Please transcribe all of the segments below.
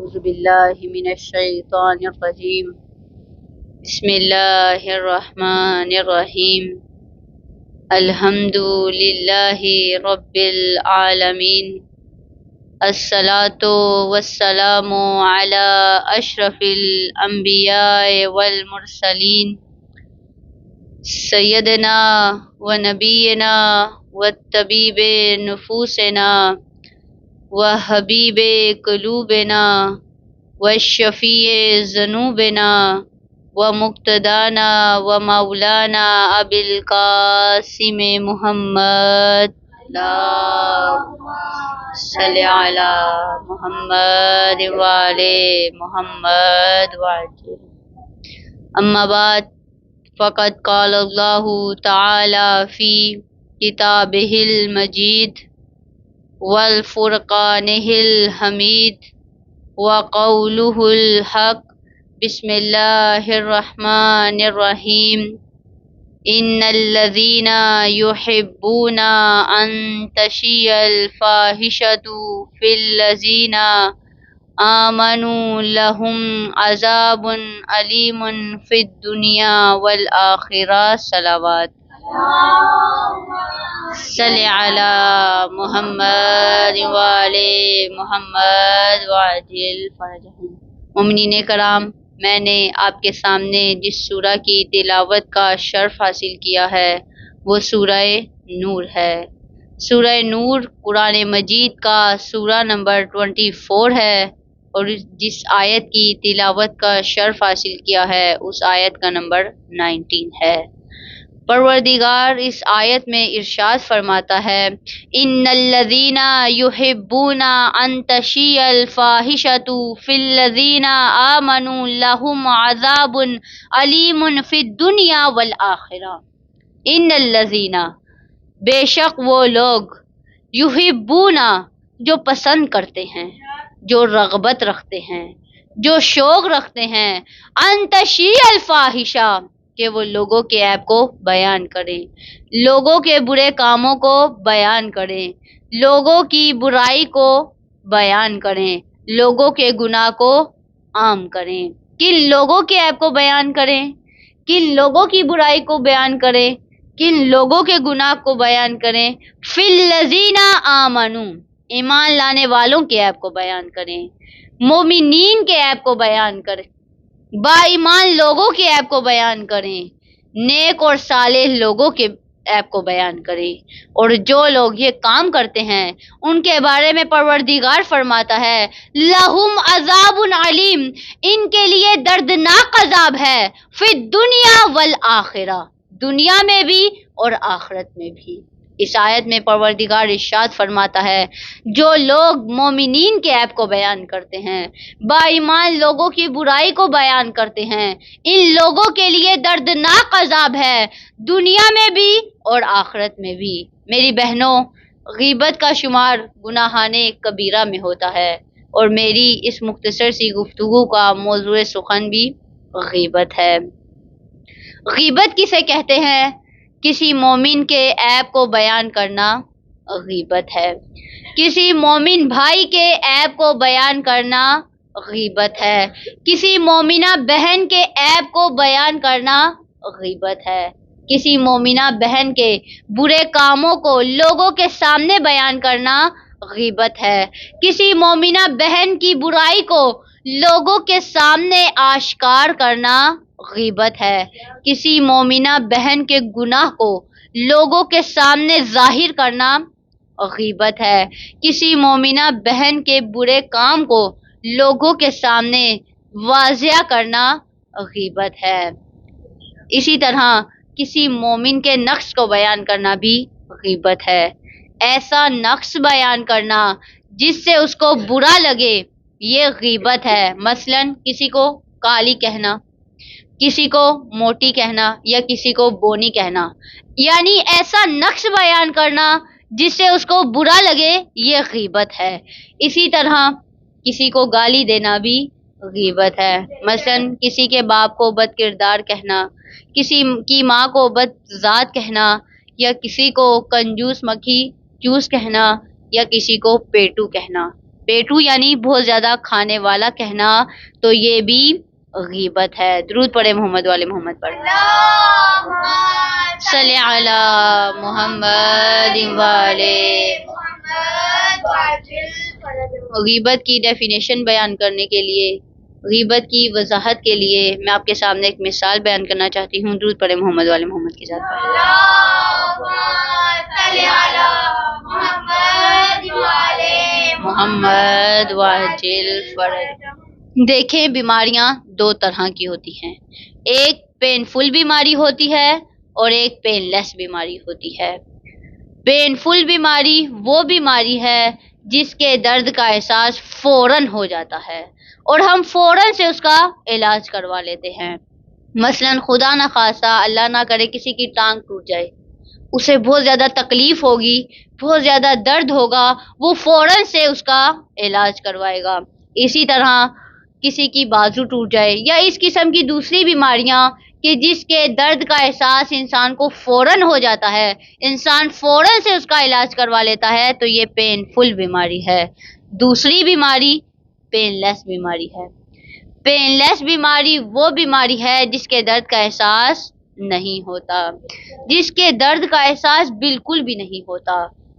أعوذ بالله من الشيطان الرجيم بسم الله الرحمن الرحيم الحمد لله رب العالمين الصلاة والسلام على أشرف الأنبياء والمرسلين سيدنا ونبينا والطبيب نفوسنا وحبیب قلوبنا والشفیع ذنوبنا ومقتدانا ومولانا ابی القاسم محمد اللہم صلی علی محمد وعلی محمد وعجل اما بعد فقد قال اللہ تعالی فی کتابہ المجید والفرقانہ الحمید وقولہ الحق بسم اللہ الرحمن الرحیم ان الذین یحبون ان تشیع الفاحشۃ فی الذین آمنوا لهم عذاب علیم فی الدنیا والآخرہ صلوات صلی علی محمد وعلی محمد وعجل فرجہم۔ مومنین کرام، میں نے آپ کے سامنے جس سورہ کی تلاوت کا شرف حاصل کیا ہے وہ سورہ نور ہے۔ سورہ نور قرآن مجید کا سورہ نمبر 24 ہے اور جس آیت کی تلاوت کا شرف حاصل کیا ہے اس آیت کا نمبر 19 ہے۔ پروردگار اس آیت میں ارشاد فرماتا ہے ان الذین یحبون ان تشیع الفاحشۃ فی الذین آمنوا لهم عذاب علیم فی الدنیا والآخرہ۔ ان الذین، بے شک وہ لوگ، یحبون، جو پسند کرتے ہیں، جو رغبت رکھتے ہیں، جو شوق رکھتے ہیں، ان تشیع الفاحشہ، کہ وہ لوگوں کے عیب کو بیان کریں، لوگوں کے برے کاموں کو بیان کریں، لوگوں کی برائی کو بیان کریں، لوگوں کے گناہ کو عام کریں۔ کن لوگوں کے عیب کو بیان کریں، کن لوگوں کی برائی کو بیان کریں، کن لوگوں کے گناہ کو بیان کریں؟ فی الذین آمنوا، ایمان لانے والوں کے عیب کو بیان کریں، مومنین کے عیب کو بیان کریں، با ایمان لوگوں کے عیب کو بیان کریں، نیک اور صالح لوگوں کے عیب کو بیان کریں۔ اور جو لوگ یہ کام کرتے ہیں ان کے بارے میں پروردگار فرماتا ہے لہم عذاب علیم، ان کے لیے دردناک عذاب ہے، فی الدنیا والآخرہ، دنیا میں بھی اور آخرت میں بھی۔ اس آیت میں پروردگار ارشاد فرماتا ہے جو لوگ مومنین کے عیب کو بیان کرتے ہیں، با ایمان لوگوں کی برائی کو بیان کرتے ہیں، ان لوگوں کے لیے دردناک عذاب ہے، دنیا میں بھی اور آخرت میں بھی۔ میری بہنوں، غیبت کا شمار گناہان کبیرہ میں ہوتا ہے اور میری اس مختصر سی گفتگو کا موضوع سخن بھی غیبت ہے۔ غیبت کسے کہتے ہیں؟ کسی مومن کے عیب کو بیان کرنا غیبت ہے، کسی مومن بھائی کے عیب کو بیان کرنا غیبت ہے، کسی مومنہ بہن کے عیب کو بیان کرنا غیبت ہے، کسی مومنہ بہن کے برے کاموں کو لوگوں کے سامنے بیان کرنا غیبت ہے، کسی مومنہ بہن کی برائی کو لوگوں کے سامنے آشکار کرنا غیبت ہے، کسی مومنہ بہن کے گناہ کو لوگوں کے سامنے ظاہر کرنا غیبت ہے، کسی مومنہ بہن کے برے کام کو لوگوں کے سامنے واضح کرنا غیبت ہے۔ اسی طرح کسی مومن کے نقص کو بیان کرنا بھی غیبت ہے، ایسا نقص بیان کرنا جس سے اس کو برا لگے، یہ غیبت ہے۔ مثلا کسی کو کالی کہنا، کسی کو موٹی کہنا یا کسی کو بونی کہنا، یعنی ایسا نقص بیان کرنا جس سے اس کو برا لگے، یہ غیبت ہے۔ اسی طرح کسی کو گالی دینا بھی غیبت ہے، مثلا کسی کے باپ کو بد کردار کہنا، کسی کی ماں کو بد ذات کہنا، یا کسی کو کنجوس مکھی چوس کہنا، یا کسی کو پیٹو کہنا۔ پیٹو یعنی بہت زیادہ کھانے والا کہنا، تو یہ بھی غیبت ہے۔ درود پڑھے محمد والے محمد پر، صلی علی محمد والے۔ غیبت کی ڈیفینیشن بیان کرنے کے لیے، غیبت کی وضاحت کے لیے میں آپ کے سامنے ایک مثال بیان کرنا چاہتی ہوں۔ درود پڑھے محمد والے محمد کے ساتھ۔ محمد واجل فرج۔ دیکھیں، بیماریاں دو طرح کی ہوتی ہیں، ایک پینفل بیماری ہوتی ہے اور ایک پین لیس بیماری ہوتی ہے۔ پینفل بیماری وہ بیماری ہے جس کے درد کا احساس فوراً ہو جاتا ہے اور ہم فوراً سے اس کا علاج کروا لیتے ہیں۔ مثلاً خدا نہ خواستہ، اللہ نہ کرے، کسی کی ٹانگ ٹوٹ جائے، اسے بہت زیادہ تکلیف ہوگی، بہت زیادہ درد ہوگا، وہ فوراً سے اس کا علاج کروائے گا۔ اسی طرح کسی کی بازو ٹوٹ جائے یا اس قسم کی دوسری بیماریاں کہ جس کے درد کا احساس انسان کو فوراً ہو جاتا ہے، انسان فوراً سے اس کا علاج کروا لیتا ہے، تو یہ پین فل بیماری ہے۔ دوسری بیماری پین لیس بیماری ہے۔ پین لیس بیماری وہ بیماری ہے جس کے درد کا احساس نہیں ہوتا، جس کے درد کا احساس بالکل بھی نہیں ہوتا۔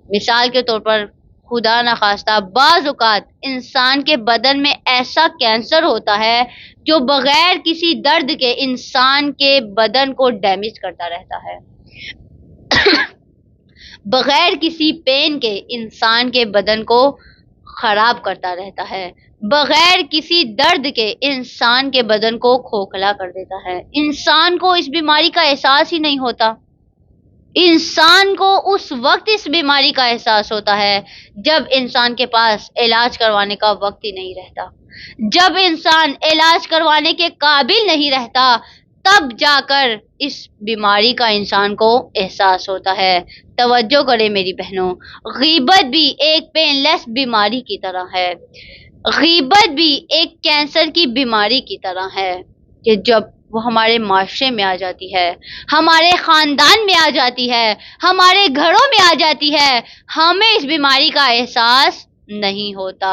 مثال کے طور پر، خدا نخواستہ بعض اوقات انسان کے بدن میں ایسا کینسر ہوتا ہے جو بغیر کسی درد کے انسان کے بدن کو ڈیمیج کرتا رہتا ہے۔ بغیر کسی پین کے انسان کے بدن کو خراب کرتا رہتا ہے، بغیر کسی درد کے انسان کے بدن کو کھوکھلا کر دیتا ہے۔ انسان کو اس بیماری کا احساس ہی نہیں ہوتا۔ انسان کو اس وقت اس بیماری کا احساس ہوتا ہے جب انسان کے پاس علاج کروانے کا وقت ہی نہیں رہتا، جب انسان علاج کروانے کے قابل نہیں رہتا، تب جا کر اس بیماری کا انسان کو احساس ہوتا ہے۔ توجہ کرے میری بہنوں، غیبت بھی ایک پین لیس بیماری کی طرح ہے، غیبت بھی ایک کینسر کی بیماری کی طرح ہے کہ جب وہ ہمارے معاشرے میں آ جاتی ہے، ہمارے خاندان میں آ جاتی ہے، ہمارے گھروں میں آ جاتی ہے، ہمیں اس بیماری کا احساس نہیں ہوتا۔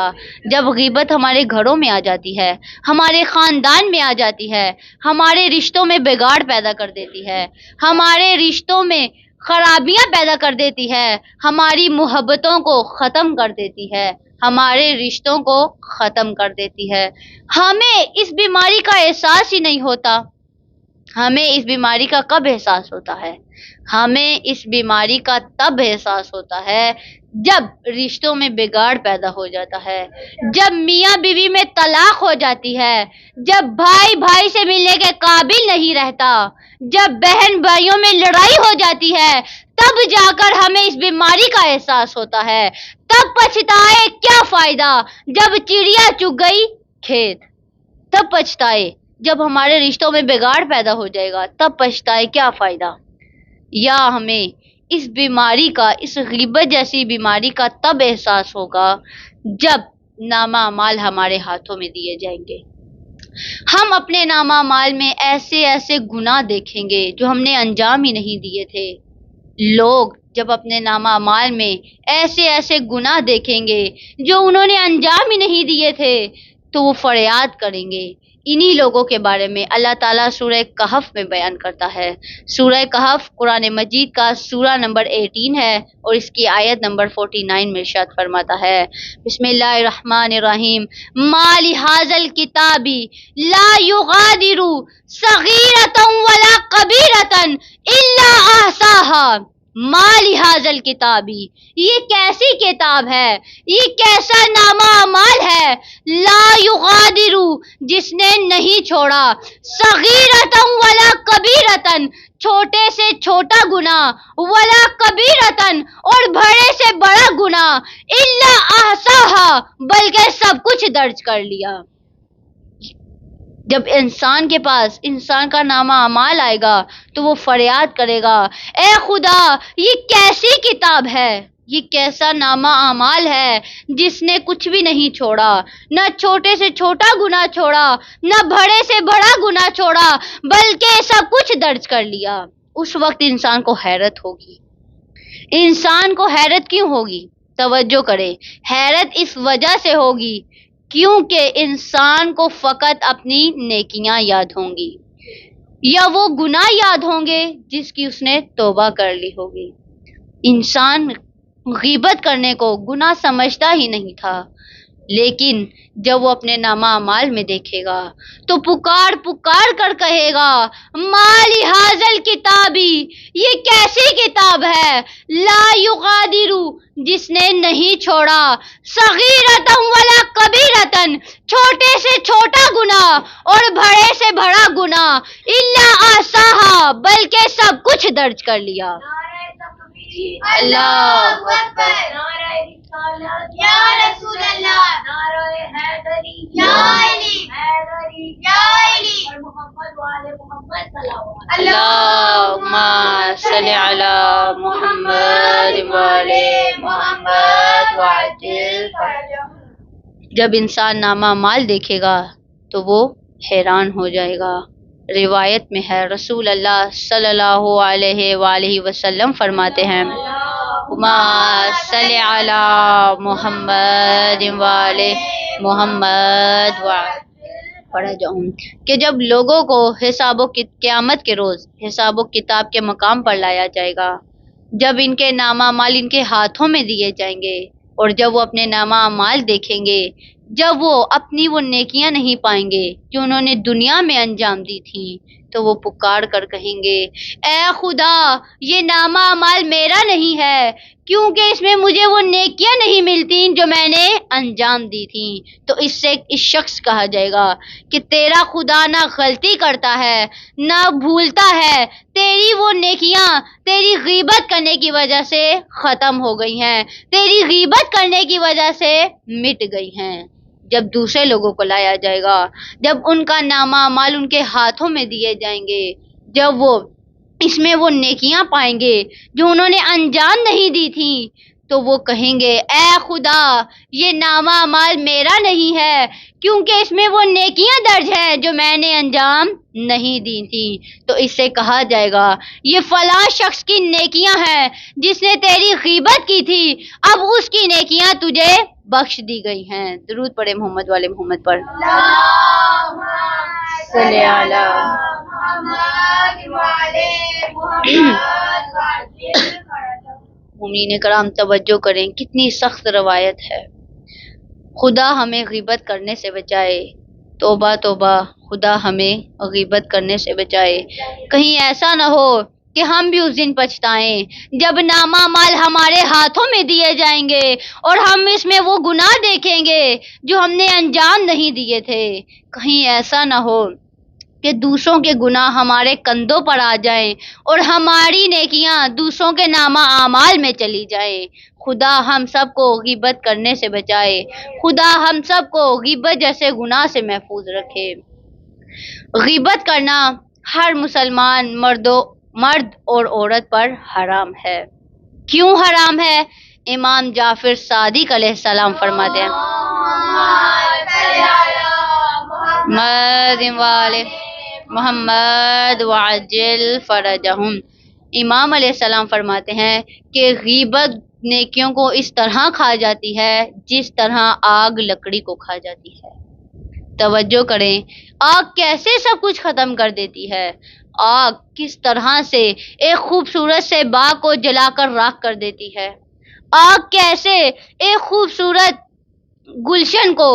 جب غیبت ہمارے گھروں میں آ جاتی ہے، ہمارے خاندان میں آ جاتی ہے، ہمارے رشتوں میں بگاڑ پیدا کر دیتی ہے، ہمارے رشتوں میں خرابیاں پیدا کر دیتی ہے، ہماری محبتوں کو ختم کر دیتی ہے، ہمارے رشتوں کو ختم کر دیتی ہے، ہمیں اس بیماری کا احساس ہی نہیں ہوتا۔ ہمیں اس بیماری کا کب احساس ہوتا ہے؟ ہمیں اس بیماری کا تب احساس ہوتا ہے جب رشتوں میں بگاڑ پیدا ہو جاتا ہے، جب میاں بیوی میں طلاق ہو جاتی ہے، جب بھائی بھائی سے ملنے کے قابل نہیں رہتا، جب بہن بھائیوں میں لڑائی ہو جاتی ہے، تب جا کر ہمیں اس بیماری کا احساس ہوتا ہے۔ تب پچھتائے کیا فائدہ جب چڑیا چگ گئی کھیت، تب پچھتائے جب ہمارے رشتوں میں بگاڑ پیدا ہو جائے گا، تب پچھتائے کیا فائدہ۔ یا ہمیں اس بیماری کا، اس غیبت جیسی بیماری کا تب احساس ہوگا جب نامہ اعمال ہمارے ہاتھوں میں دیے جائیں گے۔ ہم اپنے نامہ اعمال میں ایسے ایسے گناہ دیکھیں گے جو ہم نے انجام ہی نہیں دیے تھے۔ لوگ جب اپنے نامہ اعمال میں ایسے ایسے گناہ دیکھیں گے جو انہوں نے انجام ہی نہیں دیے تھے، تو وہ فریاد کریں گے۔ انہی لوگوں کے بارے میں اللہ تعالیٰ سورہ کہف میں بیان کرتا ہے۔ سورہ کہف قرآن مجید کا سورہ نمبر 18 ہے اور اس کی آیت نمبر 49 میں ارشاد فرماتا ہے، بسم اللہ الرحمن الرحیم، ما لہذا الکتاب لا یغادر صغیرۃ ولا کبیرۃ الا احصاها۔ ما لہذا الکتاب، یہ کیسی کتاب ہے، یہ کیسا نامہ اعمال ہے، لا یغادر، جس نے نہیں چھوڑا، صغیرۃ ولا کبیرۃ، چھوٹے سے چھوٹا گناہ، ولا کبیرۃ، اور بڑے سے بڑا گناہ، الا احصاها، بلکہ سب کچھ درج کر لیا۔ جب انسان کے پاس انسان کا نامہ اعمال آئے گا تو وہ فریاد کرے گا، اے خدا، یہ کیسی کتاب ہے، یہ کیسا نامہ اعمال ہے جس نے کچھ بھی نہیں چھوڑا، نہ چھوٹے سے چھوٹا گناہ چھوڑا، نہ بڑے سے بڑا گناہ چھوڑا، بلکہ سب کچھ درج کر لیا۔ اس وقت انسان کو حیرت ہوگی۔ انسان کو حیرت کیوں ہوگی؟ توجہ کریں، حیرت اس وجہ سے ہوگی کیونکہ انسان کو فقط اپنی نیکیاں یاد ہوں گی یا وہ گناہ یاد ہوں گے جس کی اس نے توبہ کر لی ہوگی۔ انسان غیبت کرنے کو گناہ سمجھتا ہی نہیں تھا، لیکن جب وہ اپنے نامہ اعمال میں دیکھے گا تو پکار پکار کر کہے گا مالی حاضل کتابی، یہ کیسی کتاب ہے، لا یغادر، جس نے نہیں چھوڑا صغیرۃ ولا کبیرۃ، چھوٹے سے چھوٹا گناہ اور بڑے سے بڑا گناہ، الا احصاها، بلکہ سب کچھ درج کر لیا۔ اللہ اکبر، یا رسول اللہ، نعرہ حیدری، یا علی حیدری، یا علی، اور محمد والے محمد صلی اللہ علیہ اللہم صلی علی محمد والے محمد وعجل فرجہ۔ جب انسان نامہ مال دیکھے گا تو وہ حیران ہو جائے گا۔ روایت میں ہے رسول اللہ صلی اللہ علیہ وآلہ وسلم فرماتے ہیں اللہم صلی علی محمد والے محمد فرجہم، کہ جب لوگوں کو قیامت کے روز حساب و کتاب کے مقام پر لایا جائے گا، جب ان کے نامہ اعمال ان کے ہاتھوں میں دیے جائیں گے اور جب وہ اپنے نامہ اعمال دیکھیں گے، جب وہ اپنی وہ نیکیاں نہیں پائیں گے جو انہوں نے دنیا میں انجام دی تھیں، تو وہ پکار کر کہیں گے اے خدا، یہ نامہ اعمال میرا نہیں ہے کیونکہ اس میں مجھے وہ نیکیاں نہیں ملتی جو میں نے انجام دی تھیں۔ تو اس سے اس شخص کہا جائے گا کہ تیرا خدا نہ غلطی کرتا ہے نہ بھولتا ہے، تیری وہ نیکیاں تیری غیبت کرنے کی وجہ سے ختم ہو گئی ہیں، تیری غیبت کرنے کی وجہ سے مٹ گئی ہیں۔ جب دوسرے لوگوں کو لایا جائے گا، جب ان کا نامہ اعمال ان کے ہاتھوں میں دیے جائیں گے، جب وہ اس میں وہ نیکیاں پائیں گے جو انہوں نے انجام نہیں دی تھیں، تو وہ کہیں گے اے خدا، یہ نامہ اعمال میرا نہیں ہے کیونکہ اس میں وہ نیکیاں درج ہیں جو میں نے انجام نہیں دی تھیں۔ تو اس سے کہا جائے گا یہ فلاں شخص کی نیکیاں ہیں جس نے تیری غیبت کی تھی، اب اس کی نیکیاں تجھے بخش دی گئی ہیں۔ درود پڑھے محمد والے محمد پر، اللہم صلی علی محمد والے محمد وعجل فرجہ۔ مومنین کرام توجہ کریں، کتنی سخت روایت ہے۔ خدا ہمیں غیبت کرنے سے بچائے، توبہ توبہ، خدا ہمیں غیبت کرنے سے بچائے۔ کہیں ایسا نہ ہو کہ ہم بھی اس دن پچھتائیں جب نامہ مال ہمارے ہاتھوں میں دیے جائیں گے اور ہم اس میں وہ گناہ دیکھیں گے جو ہم نے انجام نہیں دیے تھے۔ کہیں ایسا نہ ہو کہ دوسروں کے گناہ ہمارے کندھوں پر آ جائیں اور ہماری نیکیاں دوسروں کے نامہ اعمال میں چلی جائیں۔ خدا ہم سب کو غیبت کرنے سے بچائے، خدا ہم سب کو غیبت جیسے گناہ سے محفوظ رکھے۔ غیبت کرنا ہر مسلمان مرد اور عورت پر حرام ہے۔ کیوں حرام ہے؟ امام جعفر صادق علیہ السلام فرماتے ہیں محمد والے محمد وعجل فرجہم، امام علیہ السلام فرماتے ہیں کہ غیبت نیکیوں کو اس طرح کھا جاتی ہے جس طرح آگ لکڑی کو کھا جاتی ہے۔ توجہ کریں، آگ کیسے سب کچھ ختم کر دیتی ہے، آگ کس طرح سے ایک خوبصورت سے باغ کو جلا کر راکھ کر دیتی ہے، آگ کیسے ایک خوبصورت گلشن کو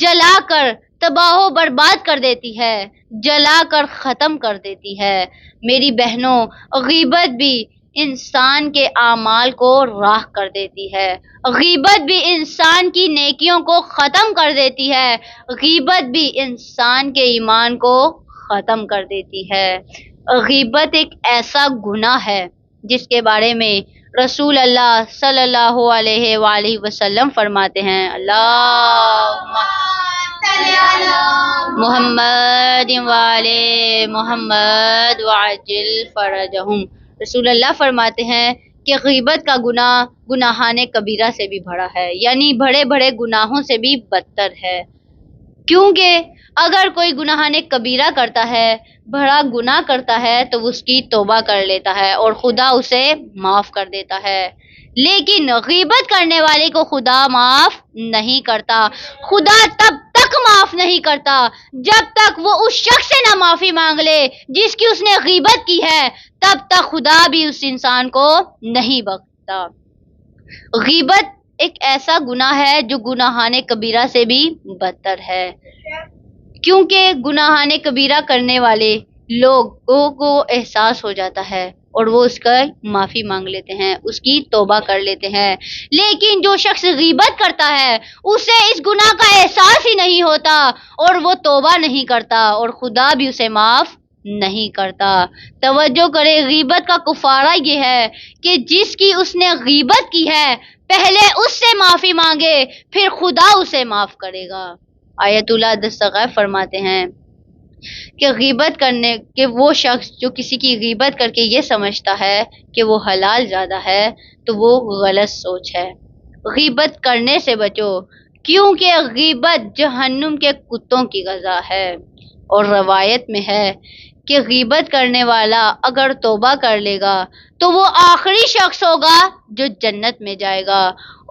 جلا کر تباہ و برباد کر دیتی ہے، جلا کر ختم کر دیتی ہے۔ میری بہنوں، غیبت بھی انسان کے اعمال کو راکھ کر دیتی ہے، غیبت بھی انسان کی نیکیوں کو ختم کر دیتی ہے، غیبت بھی انسان کے ایمان کو ختم کر دیتی ہے۔ غیبت ایک ایسا گناہ ہے جس کے بارے میں رسول اللہ صلی اللہ علیہ وآلہ وسلم فرماتے ہیں اللہم صلی علی محمد والے محمد وعجل فرجہم۔ رسول اللہ فرماتے ہیں کہ غیبت کا گناہ گناہان کبیرہ سے بھی بڑا ہے، یعنی بڑے بڑے گناہوں سے بھی بدتر ہے، کیونکہ اگر کوئی گناہان کبیرہ کرتا ہے، بڑا گناہ کرتا ہے، تو اس کی توبہ کر لیتا ہے اور خدا اسے معاف کر دیتا ہے، لیکن غیبت کرنے والے کو خدا معاف نہیں کرتا. خدا تب تک معاف نہیں کرتا جب تک وہ اس شخص سے نہ معافی مانگ لے جس کی اس نے غیبت کی ہے، تب تک خدا بھی اس انسان کو نہیں بخشتا. غیبت ایک ایسا گناہ ہے جو گناہان کبیرہ سے بھی بدتر ہے، کیونکہ گناہان کبیرہ کرنے والے لوگوں کو احساس ہو جاتا ہے اور وہ اس کا معافی مانگ لیتے ہیں، اس کی توبہ کر لیتے ہیں. لیکن جو شخص غیبت کرتا ہے اسے اس گناہ کا احساس ہی نہیں ہوتا اور وہ توبہ نہیں کرتا اور خدا بھی اسے معاف نہیں کرتا. توجہ کرے، غیبت کا کفارہ یہ ہے کہ جس کی اس نے غیبت کی ہے پہلے اس سے معافی مانگے، پھر خدا اسے معاف کرے گا. آیت اللہ دستغیب فرماتے ہیں کہ غیبت کرنے کہ وہ شخص جو کسی کی غیبت کر کے یہ سمجھتا ہے کہ وہ حلال زیادہ ہے تو وہ غلط سوچ ہے. غیبت کرنے سے بچو، کیونکہ غیبت جہنم کے کتوں کی غذا ہے. اور روایت میں ہے کہ غیبت کرنے والا اگر توبہ کر لے گا تو وہ آخری شخص ہوگا جو جنت میں جائے گا،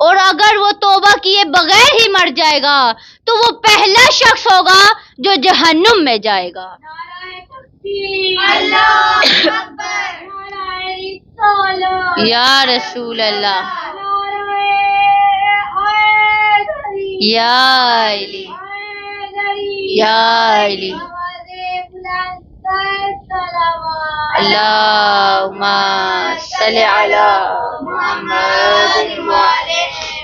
اور اگر وہ توبہ کیے بغیر ہی مر جائے گا تو وہ پہلا شخص ہوگا جو جہنم میں جائے گا. نعرہ تکبیر، اللہ اکبر، نعرہ رسالت، یا رسول اللہ، نعرہ حیدری، یا علی، حیدری، یا علی. آواز بلند کر صلوات. اللہم صلی علی محمد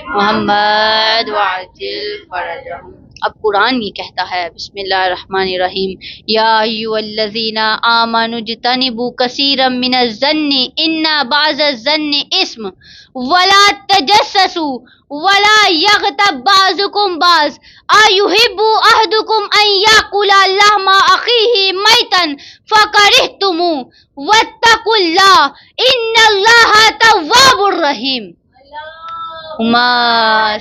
محمد وعجل فرجہم. اب قرآن یہ کہتا ہے، بسم اللہ الرحمن الرحیم، یا ایھا الذین آمنوا اجتنبوا کثیرا من الظن ان بعض الظن اثم ولا تجسسوا ولا یغتب بعضکم بعض ایحب احدکم ان یاکل لحم اخیہ میتا فکرہتموہ واتقوا اللہ ان اللہ تواب الرحیم. اللہم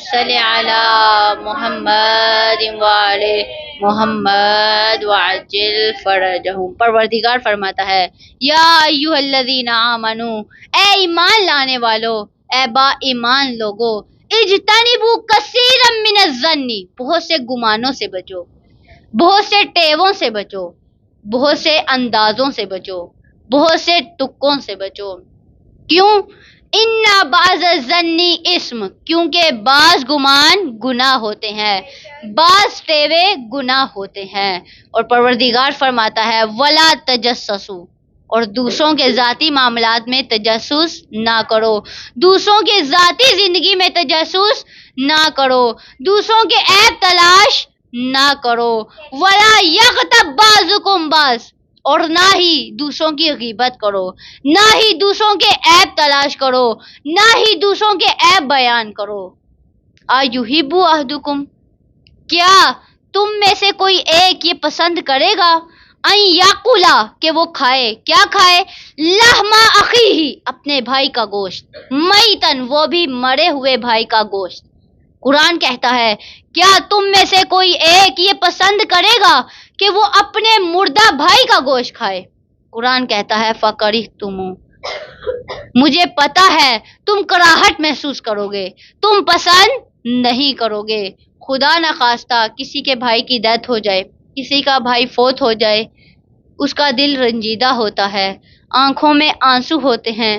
صلی علی محمد وعلی محمد وعجل فرجہم. پروردگار فرماتا ہے، یا ایھا الذین آمنو، اے ایمان لانے والو، اے با ایمان لوگو، اجتنبوا کثیرا من الظن، بہت سے گمانوں سے بچو، بہت سے ٹیووں سے بچو، بہت سے اندازوں سے بچو، بہت سے تکوں سے بچو. کیوں؟ ان بعض الظن اسم، کیونکہ بعض گمان گناہ ہوتے ہیں، بعض ٹیوے گناہ ہوتے ہیں. اور پروردگار فرماتا ہے ولا تجسسوا، اور دوسروں کے ذاتی معاملات میں تجسس نہ کرو، دوسروں کے ذاتی زندگی میں تجسس نہ کرو، دوسروں کے عیب تلاش نہ کرو. ولا یغتب بعضکم بعض، اور نہ ہی دوسروں کی غیبت کرو، نہ ہی دوسروں کے عیب تلاش کرو، نہ ہی دوسروں کے عیب بیان کرو. ایحب احدکم، کیا تم میں سے کوئی ایک یہ پسند کرے گا، ان یاکلا، کہ وہ کھائے، کیا کھائے، لحم اخیہ، اپنے بھائی کا گوشت، میتن، وہ بھی مرے ہوئے بھائی کا گوشت. قرآن کہتا ہے کیا تم میں سے کوئی ایک یہ پسند کرے گا کہ وہ اپنے مردہ بھائی کا گوشت کھائے. قرآن کہتا ہے فَكَرِهْتُمُوهُ، مجھے پتا ہے تم کراہٹ محسوس کرو گے، تم پسند نہیں کرو گے. خدا نہ خواستہ کسی کے بھائی کی ڈیتھ ہو جائے، کسی کا بھائی فوت ہو جائے، اس کا دل رنجیدہ ہوتا ہے، آنکھوں میں آنسو ہوتے ہیں.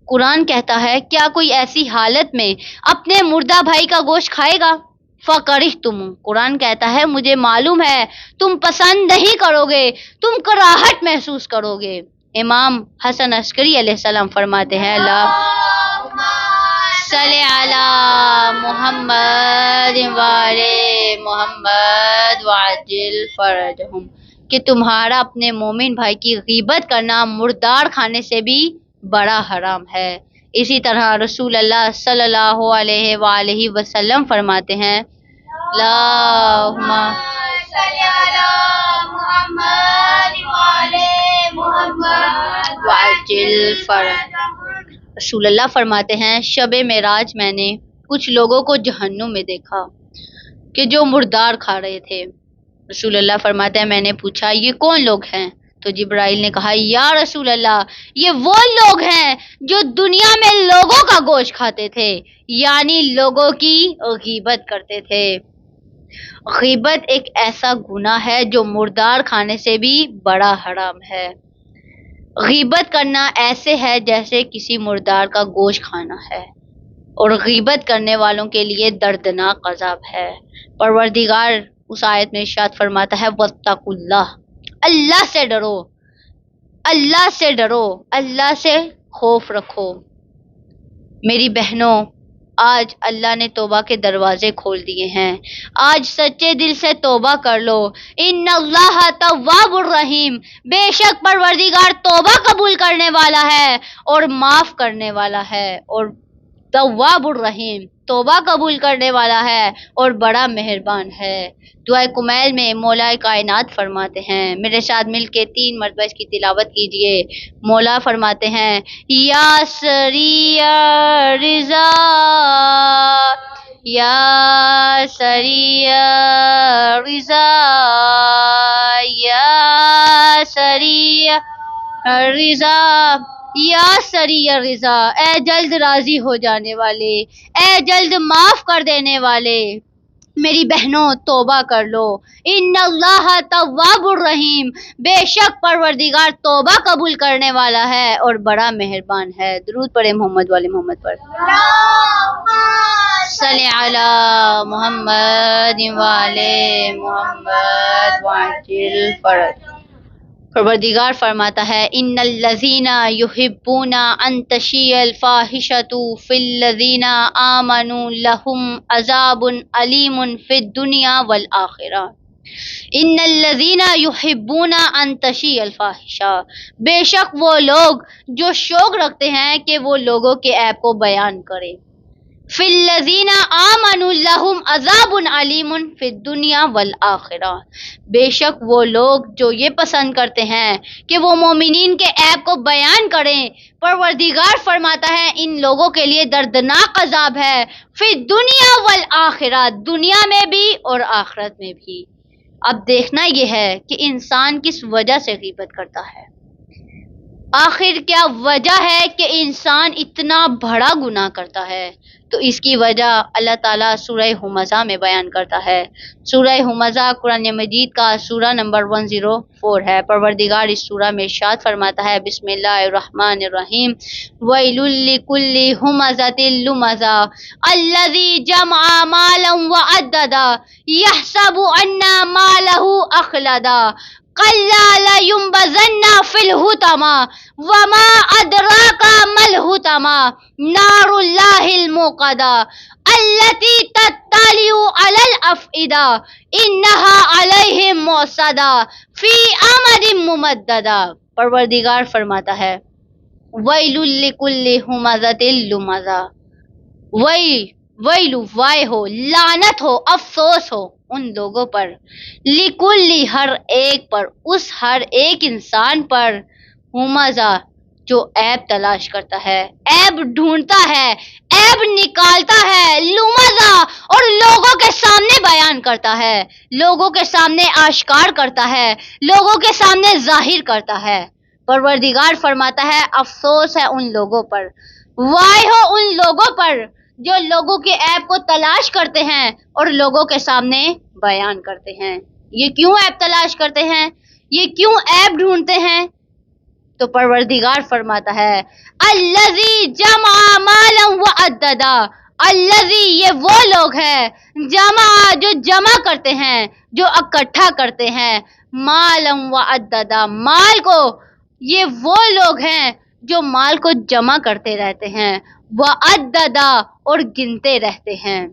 قرآن کہتا ہے کیا کوئی ایسی حالت میں اپنے مردہ بھائی کا گوشت کھائے گا؟ فَكَرِهْتُمُوهُ، قرآن کہتا ہے مجھے معلوم ہے تم پسند نہیں کرو گے، تم کراہٹ محسوس کرو گے. امام حسن عسکری علیہ السلام فرماتے ہیں اللہ صلی علی محمد وعلی محمد وعجل فرجہم، کہ تمہارا اپنے مومن بھائی کی غیبت کرنا مردار کھانے سے بھی بڑا حرام ہے. اسی طرح رسول اللہ صلی اللہ علیہ وآلہ وسلم فرماتے ہیں اللہم صلی علی محمد وعلی محمد وعجل فرجہم. رسول اللہ فرماتے ہیں شب معراج میں نے کچھ لوگوں کو جہنم میں دیکھا کہ جو مردار کھا رہے تھے. رسول اللہ فرماتے ہیں میں نے پوچھا یہ کون لوگ ہیں؟ تو جبرائیل نے کہا یا رسول اللہ یہ وہ لوگ ہیں جو دنیا میں لوگوں کا گوشت کھاتے تھے، یعنی لوگوں کی غیبت کرتے تھے۔ غیبت ایک ایسا گناہ ہے جو مردار کھانے سے بھی بڑا حرام ہے۔ غیبت کرنا ایسے ہے جیسے کسی مردار کا گوشت کھانا ہے، اور غیبت کرنے والوں کے لیے دردناک عذاب ہے۔ پروردگار اس آیت میں ارشاد فرماتا ہے واتقوا اللہ، اللہ سے ڈرو، اللہ سے ڈرو، اللہ سے خوف رکھو۔ میری بہنوں، آج اللہ نے توبہ کے دروازے کھول دیے ہیں، آج سچے دل سے توبہ کر لو۔ ان اللہ تواب الرحیم، بے شک پروردگار توبہ قبول کرنے والا ہے اور معاف کرنے والا ہے، اور تواب الرحیم توبہ قبول کرنے والا ہے اور بڑا مہربان ہے۔ دعائے کمیل میں مولا کائنات فرماتے ہیں، میرے ساتھ مل کے 3 مرتبہ اس کی تلاوت کیجئے۔ مولا فرماتے ہیں یا سریع رضا، یا سریع رضا، یا سریع رضا، یا سریع رضا، اے جلد راضی ہو جانے والے، اے جلد معاف کر دینے والے۔ میری بہنوں توبہ کر لو، ان اللہ تواب الرحیم، بے شک پروردگار توبہ قبول کرنے والا ہے اور بڑا مہربان ہے۔ درود پڑھے محمد والے محمد پر، صلی علی محمد والے محمد وعجل فرج۔ پروردگار فرماتا ہے ان الذین یحبون ان تشیع الفاحشۃ فی الذین آمنوا لہم عذاب علیم فی الدنیا والآخرہ۔ ان الذین یحبون ان تشیع الفاحشہ، بے شک وہ لوگ جو شوق رکھتے ہیں کہ وہ لوگوں کے عیب کو بیان کرے۔ فی الذین آمنوا لہم عذاب علیم فی الدنیا والآخرہ، بے شک وہ لوگ جو یہ پسند کرتے ہیں کہ وہ مومنین کے عیب کو بیان کریں، پروردگار فرماتا ہے ان لوگوں کے لیے دردناک عذاب ہے، فی الدنیا والآخرہ، دنیا میں بھی اور آخرت میں بھی۔ اب دیکھنا یہ ہے کہ انسان کس وجہ سے غیبت کرتا ہے، آخر کیا وجہ ہے کہ انسان اتنا بڑا گناہ کرتا ہے؟ تو اس کی وجہ اللہ تعالیٰ سورہ ہمزہ میں بیان کرتا ہے۔ سورہ ہمزہ قرآن مجید کا سورہ نمبر 104 ہے۔ پروردگار اس سورہ میں ارشاد فرماتا ہے بسم اللہ الرحمن الرحیم ویل لکل ہمزۃ لمزہ الذی جمع مالا وعددا یحسب ان مالہ اخلدا کلا لینبذن فی الحطمہ وما ادراک ما الحطمہ نار اللہ الموقدہ التی تطلع علی الافئدہ انہا علیہم موصدہ فی امد ممددہ۔ پروردگار فرماتا ہے ویل لکل ہمزۃ لمزہ، ویل وائے ہو، لعنت ہو، افسوس ہو ان لوگوں پر، لکل ہر ایک پر، اس ہر ایک انسان پر، ہمزہ جو عیب تلاش کرتا ہے، عیب ڈھونڈتا ہے، عیب نکالتا ہے، لمزہ اور لوگوں کے سامنے بیان کرتا ہے، لوگوں کے سامنے آشکار کرتا ہے، لوگوں کے سامنے ظاہر کرتا ہے۔ پروردگار فرماتا ہے افسوس ہے ان لوگوں پر، وائے ہو ان لوگوں پر جو لوگوں کے عیب کو تلاش کرتے ہیں اور لوگوں کے سامنے بیان کرتے ہیں۔ یہ کیوں عیب تلاش کرتے ہیں؟ یہ کیوں عیب ڈھونڈتے ہیں؟ تو پروردگار فرماتا ہے الذی جمع مالا وعددا، الذی یہ وہ لوگ ہیں جمع جو جمع کرتے ہیں، جو اکٹھا کرتے ہیں، مالا وعددا مال کو، یہ وہ لوگ ہیں جو مال کو جمع کرتے رہتے ہیں، وعددا اور گنتے رہتے ہیں۔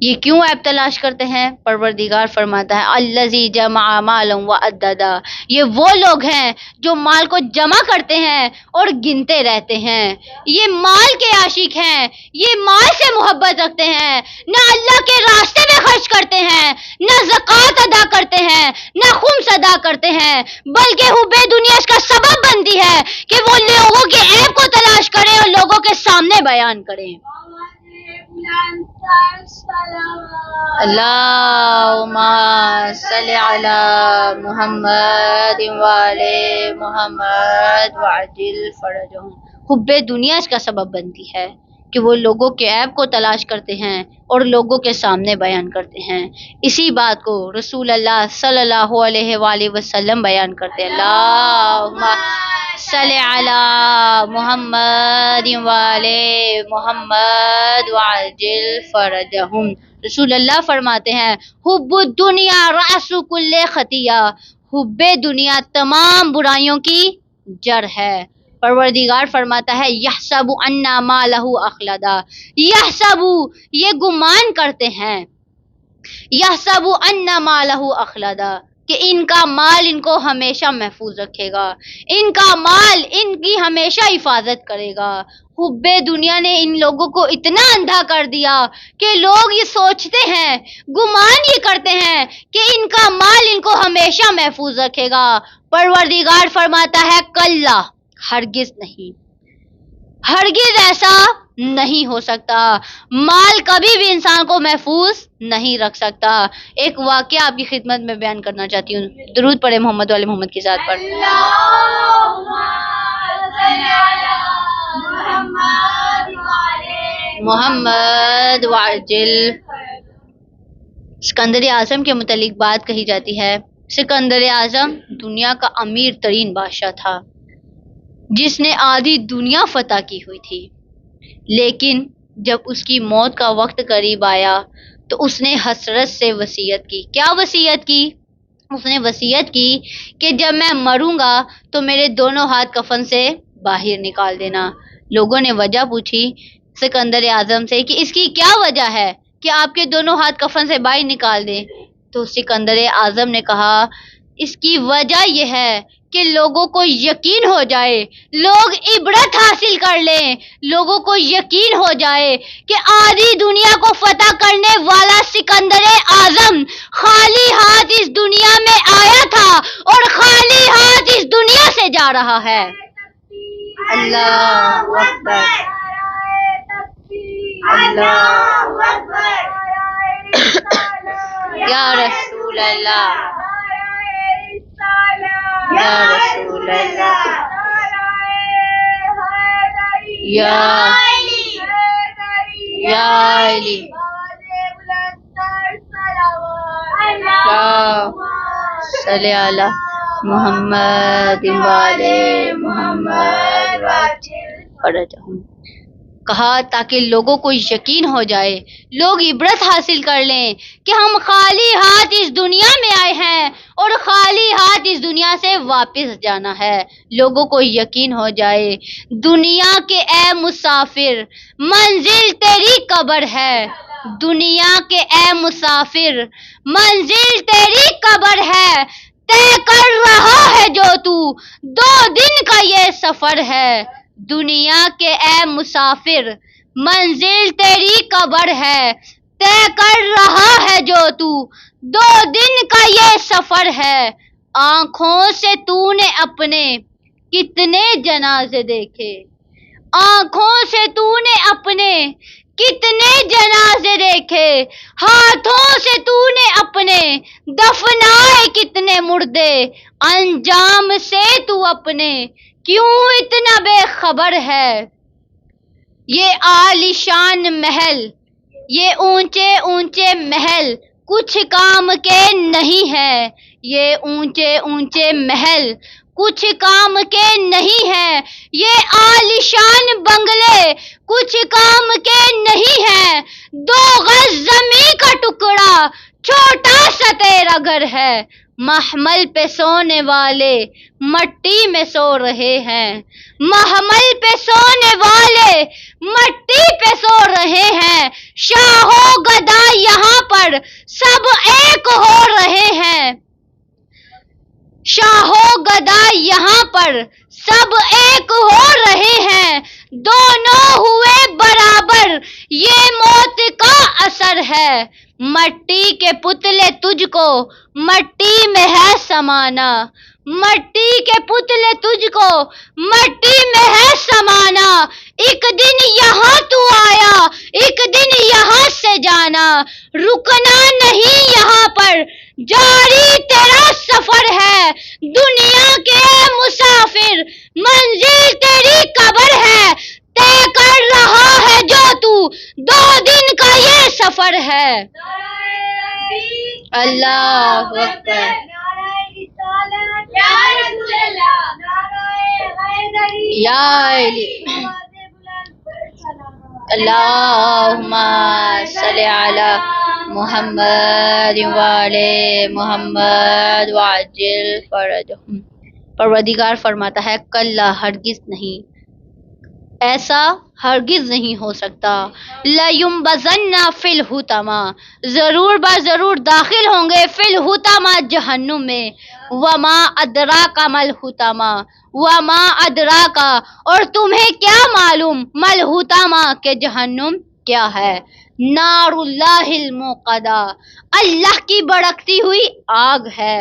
یہ کیوں عیب تلاش کرتے ہیں؟ پروردگار فرماتا ہے الذی جمع مالا وعددا، یہ وہ لوگ ہیں جو مال کو جمع کرتے ہیں اور گنتے رہتے ہیں۔ یہ مال کے عاشق ہیں، یہ مال سے محبت رکھتے ہیں، نہ اللہ کے راستے میں خرچ کرتے ہیں، نہ زکوٰۃ ادا کرتے ہیں، نہ خمس ادا کرتے ہیں، بلکہ حب دنیا اس کا سبب بنتی ہے کہ وہ لوگوں کے عیب کو تلاش کریں اور لوگوں کے سامنے بیان کریں۔ اللہم صلی علی محمد وعلی محمد وعجل فرجہم۔ حب دنیا اس کا سبب بنتی ہے کہ وہ لوگوں کے عیب کو تلاش کرتے ہیں اور لوگوں کے سامنے بیان کرتے ہیں۔ اسی بات کو رسول اللہ صلی اللہ علیہ وآلہ وسلم بیان کرتے ہیں۔ اللہم صلی علی محمد وعلی محمد وعجل فرجہم۔ رسول اللہ فرماتے ہیں حب الدنیا رأس کل خطیہ، حب دنیا تمام برائیوں کی جڑ ہے۔ پروردگار فرماتا ہے یحسب ان مالہ اخلدا، یحسب یہ گمان کرتے ہیں، یحسب ان مالہ اخلدا کہ ان کا مال ان کو ہمیشہ محفوظ رکھے گا، ان کا مال ان کی ہمیشہ حفاظت کرے گا۔ حب دنیا نے ان لوگوں کو اتنا اندھا کر دیا کہ لوگ یہ سوچتے ہیں، گمان یہ کرتے ہیں کہ ان کا مال ان کو ہمیشہ محفوظ رکھے گا۔ پروردگار فرماتا ہے کلا، ہرگز نہیں، ہرگز ایسا نہیں ہو سکتا، مال کبھی بھی انسان کو محفوظ نہیں رکھ سکتا۔ ایک واقعہ آپ کی خدمت میں بیان کرنا چاہتی ہوں، درود پڑھے محمد والے محمد کی ذات پر۔ محمد وعجل۔ سکندر اعظم کے متعلق بات کہی جاتی ہے۔ سکندر اعظم دنیا کا امیر ترین بادشاہ تھا جس نے آدھی دنیا فتح کی ہوئی تھی، لیکن جب اس کی موت کا وقت قریب آیا تو اس نے حسرت سے وصیت کی۔ کیا وصیت کی؟ اس نے وصیت کی کہ جب میں مروں گا تو میرے دونوں ہاتھ کفن سے باہر نکال دینا۔ لوگوں نے وجہ پوچھی سکندر اعظم سے کہ اس کی کیا وجہ ہے کہ آپ کے دونوں ہاتھ کفن سے باہر نکال دیں؟ تو سکندر اعظم نے کہا اس کی وجہ یہ ہے کہ لوگوں کو یقین ہو جائے، لوگ عبرت حاصل کر لیں، لوگوں کو یقین ہو جائے کہ آدھی دنیا کو فتح کرنے والا سکندر اعظم خالی ہاتھ اس دنیا میں آیا تھا اور خالی ہاتھ اس دنیا سے جا رہا ہے۔ اللہ اکبر، اللہ اکبر، یا رسول اللہ، یا رسول اللہ، یا علی، صلی علی محمد وعلی محمد وعجل فرجہم۔ کہا تاکہ لوگوں کو یقین ہو جائے، لوگ عبرت حاصل کر لیں کہ ہم خالی ہاتھ اس دنیا میں آئے ہیں اور خالی ہاتھ اس دنیا سے واپس جانا ہے۔ لوگوں کو یقین ہو جائے دنیا کے اے مسافر منزل تیری قبر ہے، دنیا کے اے مسافر منزل تیری قبر ہے، طے کر رہا ہے جو تو 2 دن کا یہ سفر ہے۔ دنیا کے اے مسافر منزل تیری قبر ہے، طے کر رہا ہے جو تو 2 دن کا یہ سفر ہے۔ آنکھوں سے تو نے اپنے کتنے جنازے دیکھے، آنکھوں سے تو نے اپنے کتنے جنازے دیکھے، ہاتھوں سے تو نے اپنے دفنائے کتنے مردے، انجام سے تو اپنے کیوں اتنا بے خبر ہے۔ یہ عالیشان محل، یہ اونچے اونچے محل کچھ کام کے نہیں ہے، یہ اونچے اونچے محل کچھ کام کے نہیں ہے، یہ عالیشان بنگلے کچھ کام کے نہیں ہے، 2 گز زمین کا ٹکڑا چھوٹا سا تیرا گھر ہے، محمل پہ سونے والے مٹی میں سو رہے ہیں، محمل پہ سونے والے مٹی پہ سو رہے ہیں، شاہ و گدا یہاں پر سب ایک ہو رہے ہیں، شاہ و گدا یہاں پر سب ایک ہو رہے ہیں، دونوں ہوئے برابر یہ موت کا اثر ہے، مٹی کے پتلے تجھ کو مٹی میں ہے سمانا، مٹی کے پتلے تجھ کو مٹی میں ہے سمانا، ایک دن یہاں تو آیا ایک دن یہاں سے جانا، رکنا نہیں یہاں پر جاری تیرا سفر ہے، دنیا کے مسافر منزل تیری قبر ہے، طے کر رہا ہے جو تو 2 دن کا یہ سفر ہے۔ اللہ اکبر۔ یا علی اللہم صلی علی محمد وعلی محمد وعجل فرجہم۔ پروردگار فرماتا ہے کلا ہرگز نہیں، ایسا ہرگز نہیں ہو سکتا، لَيُنبَذَنَّ فِي الْحُطَمَةِ، ضرور ضرور داخل ہوں گے فی الحطمہ جہنم میں، وما ادراک ما الحطمہ، وما ادراک اور تمہیں کیا معلوم ما الحطمہ کہ جہنم کیا ہے، نار اللہ الموقدہ، اللہ کی بھڑکتی ہوئی آگ ہے،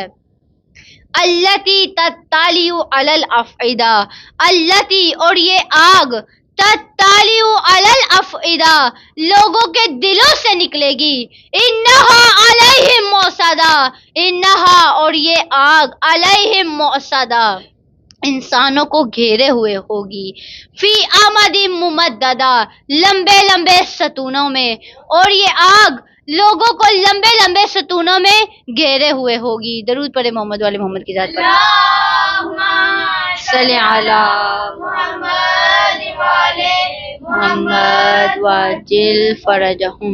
التی تطلع علی الافئدہ، التی اور یہ آگ تطلع علی الافئدہ لوگوں کے دلوں سے نکلے گی، انہا علیہم موصدہ، انہا اور یہ آگ علیہم موصدہ انسانوں کو گھیرے ہوئے ہوگی، فی امد ممددہ لمبے لمبے ستونوں میں، اور یہ آگ لوگوں کو لمبے لمبے ستونوں میں گھیرے ہوئے ہوگی۔ درود پڑھے محمد والے محمد کی ذات پر، صلی علی محمد وعجل فرجہم۔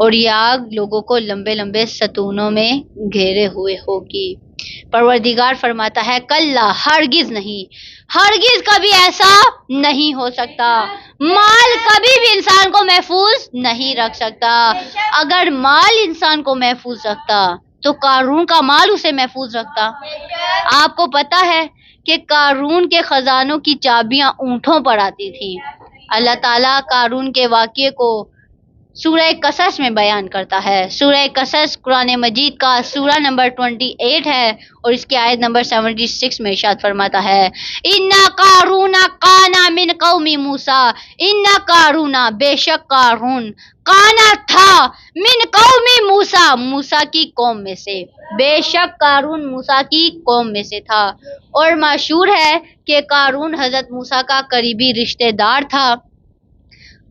اور یہ آگ لوگوں کو لمبے لمبے ستونوں میں گھیرے ہوئے ہوگی۔ پروردگار فرماتا ہے کلا ہرگز نہیں، ہرگز کبھی ایسا نہیں ہو سکتا، مال کبھی بھی انسان کو محفوظ نہیں رکھ سکتا، اگر مال انسان کو محفوظ رکھتا تو قارون کا مال اسے محفوظ رکھتا۔ آپ کو پتا ہے کہ قارون کے خزانوں کی چابیاں اونٹوں پر آتی تھیں۔ اللہ تعالیٰ قارون کے واقعے کو سورہ قصص میں بیان کرتا ہے۔ سورہ قصص قرآن مجید کا سورہ نمبر 28 ہے اور اس کی آیت نمبر 76 میں ارشاد فرماتا ہے اِنَّ قَارُونَ کَانَ مِن قَوْمِ مُوسیٰ، اِنَّ قَارُونَ بے شک قارون، کانا تھا من قوم موسیٰ موسیٰ کی قوم میں سے، بے شک قارون موسیٰ کی قوم میں سے تھا، اور مشہور ہے کہ قارون حضرت موسیٰ کا قریبی رشتہ دار تھا۔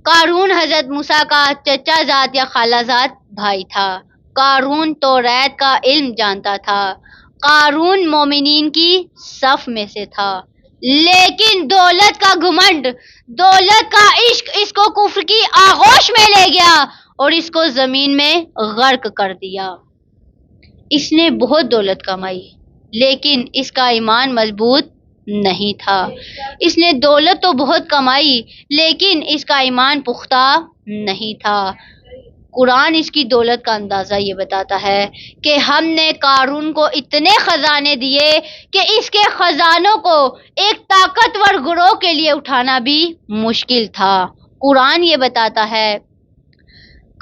قارون حضرت موسیٰ کا چچا زاد یا خالہ زاد بھائی تھا۔ قارون توریت کا علم جانتا تھا۔ قارون مومنین کی صف میں سے تھا، لیکن دولت کا گھمنڈ، دولت کا عشق اس کو کفر کی آغوش میں لے گیا اور اس کو زمین میں غرق کر دیا۔ اس نے بہت دولت کمائی لیکن اس کا ایمان مضبوط نہیں تھا۔ اس نے دولت تو بہت کمائی لیکن اس کا ایمان پختہ نہیں تھا۔ قرآن اس کی دولت کا اندازہ یہ بتاتا ہے کہ ہم نے قارون کو اتنے خزانے دیے کہ اس کے خزانوں کو ایک طاقتور گروہ کے لیے اٹھانا بھی مشکل تھا۔ قرآن یہ بتاتا ہے،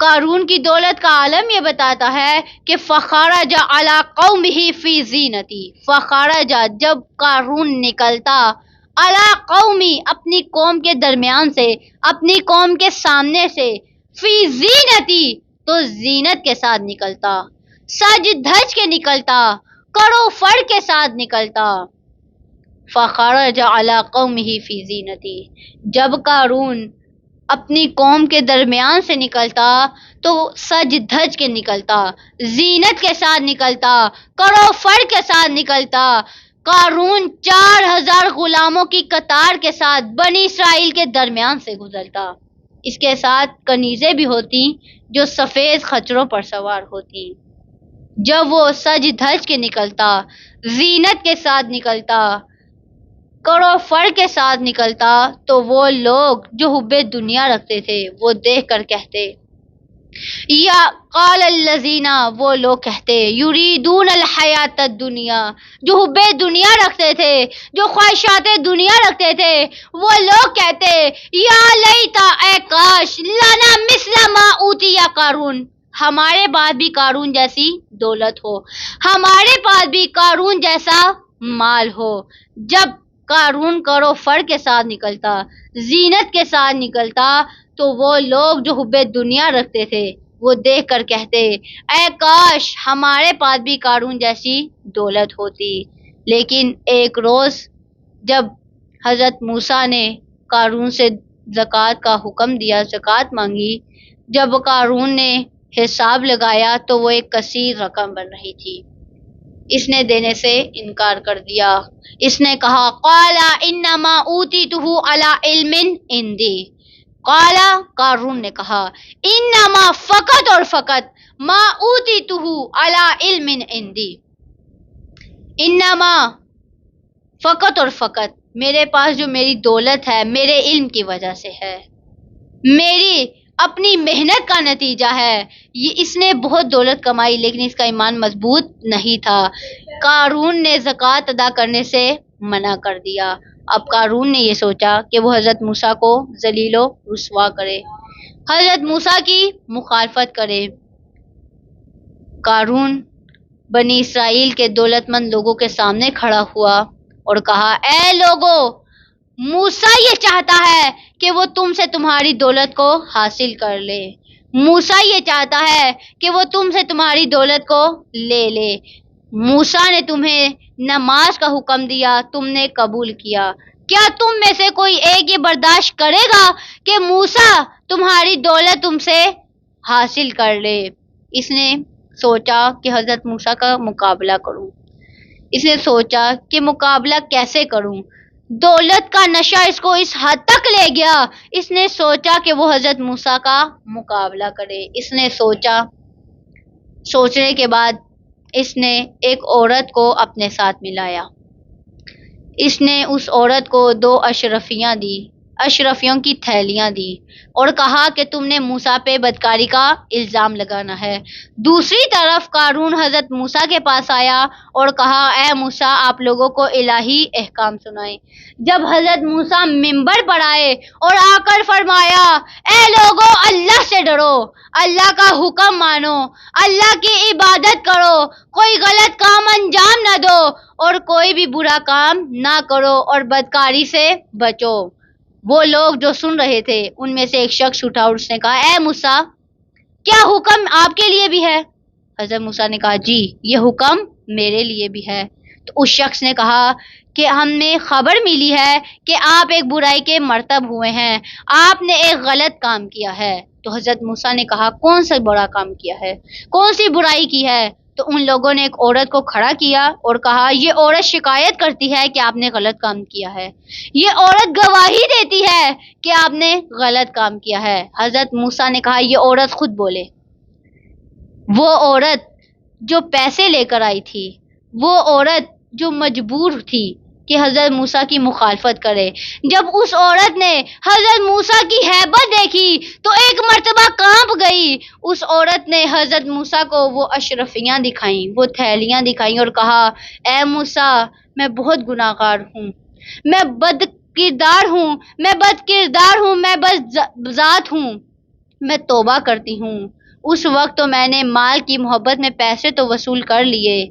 قارون کی دولت کا عالم یہ بتاتا ہے کہ فخرج علی قومہ فی زینتی، فخرج جب قارون نکلتا، علی قومی اپنی قوم کے درمیان سے، اپنی قوم کے سامنے سے، فی زینتی تو زینت کے ساتھ نکلتا، سج دھج کے نکلتا، کرو فر کے ساتھ نکلتا۔ فخرج علی قومہ فی زینتی، جب قارون اپنی قوم کے درمیان سے نکلتا تو سج دھج کے نکلتا، زینت کے ساتھ نکلتا، کرو فر کے ساتھ نکلتا۔ قارون 4000 غلاموں کی قطار کے ساتھ بنی اسرائیل کے درمیان سے گزرتا، اس کے ساتھ کنیزیں بھی ہوتی جو سفید خچروں پر سوار ہوتی۔ جب وہ سج دھج کے نکلتا، زینت کے ساتھ نکلتا، کرو فر کے ساتھ نکلتا، تو وہ لوگ جو حب دنیا رکھتے تھے وہ دیکھ کر کہتے یا قال الذین، وہ لوگ کہتے، یریدون الحیات الدنیا، جو حب دنیا رکھتے تھے، جو خواہشات دنیا رکھتے تھے، وہ لوگ کہتے، یا لیتا، اے کاش، لنا مثل ما اوتی قارون، ہمارے پاس بھی قارون جیسی دولت ہو، ہمارے پاس بھی قارون جیسا مال ہو۔ جب قارون کرو فر کے ساتھ نکلتا، زینت کے ساتھ نکلتا، تو وہ لوگ جو حب دنیا رکھتے تھے وہ دیکھ کر کہتے، اے کاش ہمارے پاس بھی قارون جیسی دولت ہوتی۔ لیکن ایک روز جب حضرت موسیٰ نے قارون سے زکوٰۃ کا حکم دیا، زکوٰۃ مانگی، جب قارون نے حساب لگایا تو وہ ایک کثیر رقم بن رہی تھی۔ اس نے دینے سے انکار کر دیا۔ اس نے کہا، قال انما اوتیتہ علی علم عندی، قارون نے کہا، انما، فقط اور فقط، ما اوتیتہ علی علم عندی، انما، فقط اور فقط، میرے پاس جو میری دولت ہے میرے علم کی وجہ سے ہے، میری اپنی محنت کا نتیجہ ہے۔ یہ اس نے بہت دولت کمائی لیکن اس کا ایمان مضبوط نہیں تھا۔ قارون نے زکوٰۃ ادا کرنے سے منع کر دیا۔ اب قارون نے یہ سوچا کہ وہ حضرت موسیٰ کو ذلیل و رسوا کرے، حضرت موسیٰ کی مخالفت کرے۔ قارون بنی اسرائیل کے دولت مند لوگوں کے سامنے کھڑا ہوا اور کہا، اے لوگو، موسیٰ یہ چاہتا ہے کہ وہ تم سے تمہاری دولت کو حاصل کر لے، موسیٰ یہ چاہتا ہے کہ وہ تم سے تمہاری دولت کو لے لے۔ موسیٰ نے تمہیں نماز کا حکم دیا، تم نے قبول کیا، کیا تم میں سے کوئی ایک یہ برداشت کرے گا کہ موسیٰ تمہاری دولت تم سے حاصل کر لے؟ اس نے سوچا کہ حضرت موسیٰ کا مقابلہ کروں۔ اس نے سوچا کہ مقابلہ کیسے کروں؟ دولت کا نشہ اس کو اس حد تک لے گیا، اس نے سوچا کہ وہ حضرت موسیٰ کا مقابلہ کرے۔ اس نے سوچا، سوچنے کے بعد اس نے ایک عورت کو اپنے ساتھ ملایا۔ اس نے اس عورت کو 2 اشرفیاں دی، اشرفیوں کی تھیلیاں دی اور کہا کہ تم نے موسیٰ پہ بدکاری کا الزام لگانا ہے۔ دوسری طرف قارون حضرت موسیٰ کے پاس آیا اور کہا، اے موسیٰ، آپ لوگوں کو الہی احکام سنائیں۔ جب حضرت موسیٰ منبر پر آئے اور آ کر فرمایا، اے لوگو، اللہ سے ڈرو، اللہ کا حکم مانو، اللہ کی عبادت کرو، کوئی غلط کام انجام نہ دو اور کوئی بھی برا کام نہ کرو اور بدکاری سے بچو۔ وہ لوگ جو سن رہے تھے ان میں سے ایک شخص اٹھا اور اس نے کہا، اے موسیٰ، کیا حکم آپ کے لیے بھی ہے؟ حضرت موسیٰ نے کہا، جی، یہ حکم میرے لیے بھی ہے۔ تو اس شخص نے کہا کہ ہمیں خبر ملی ہے کہ آپ ایک برائی کے مرتب ہوئے ہیں، آپ نے ایک غلط کام کیا ہے۔ تو حضرت موسیٰ نے کہا، کون سا بڑا کام کیا ہے، کون سی برائی کی ہے؟ تو ان لوگوں نے ایک عورت کو کھڑا کیا اور کہا، یہ عورت شکایت کرتی ہے کہ آپ نے غلط کام کیا ہے، یہ عورت گواہی دیتی ہے کہ آپ نے غلط کام کیا ہے۔ حضرت موسیٰ نے کہا، یہ عورت خود بولے۔ وہ عورت جو پیسے لے کر آئی تھی، وہ عورت جو مجبور تھی کہ حضرت موسیٰ کی مخالفت کرے، جب اس عورت نے حضرت موسیٰ کی ہیبت دیکھی تو ایک مرتبہ کانپ گئی۔ اس عورت نے حضرت موسیٰ کو وہ اشرفیاں دکھائیں، وہ تھیلیاں دکھائیں اور کہا، اے موسیٰ، میں بہت گناہ گار ہوں، میں بد کردار ہوں، میں بد ذات ہوں، میں توبہ کرتی ہوں۔ اس وقت تو میں نے مال کی محبت میں پیسے تو وصول کر لیے،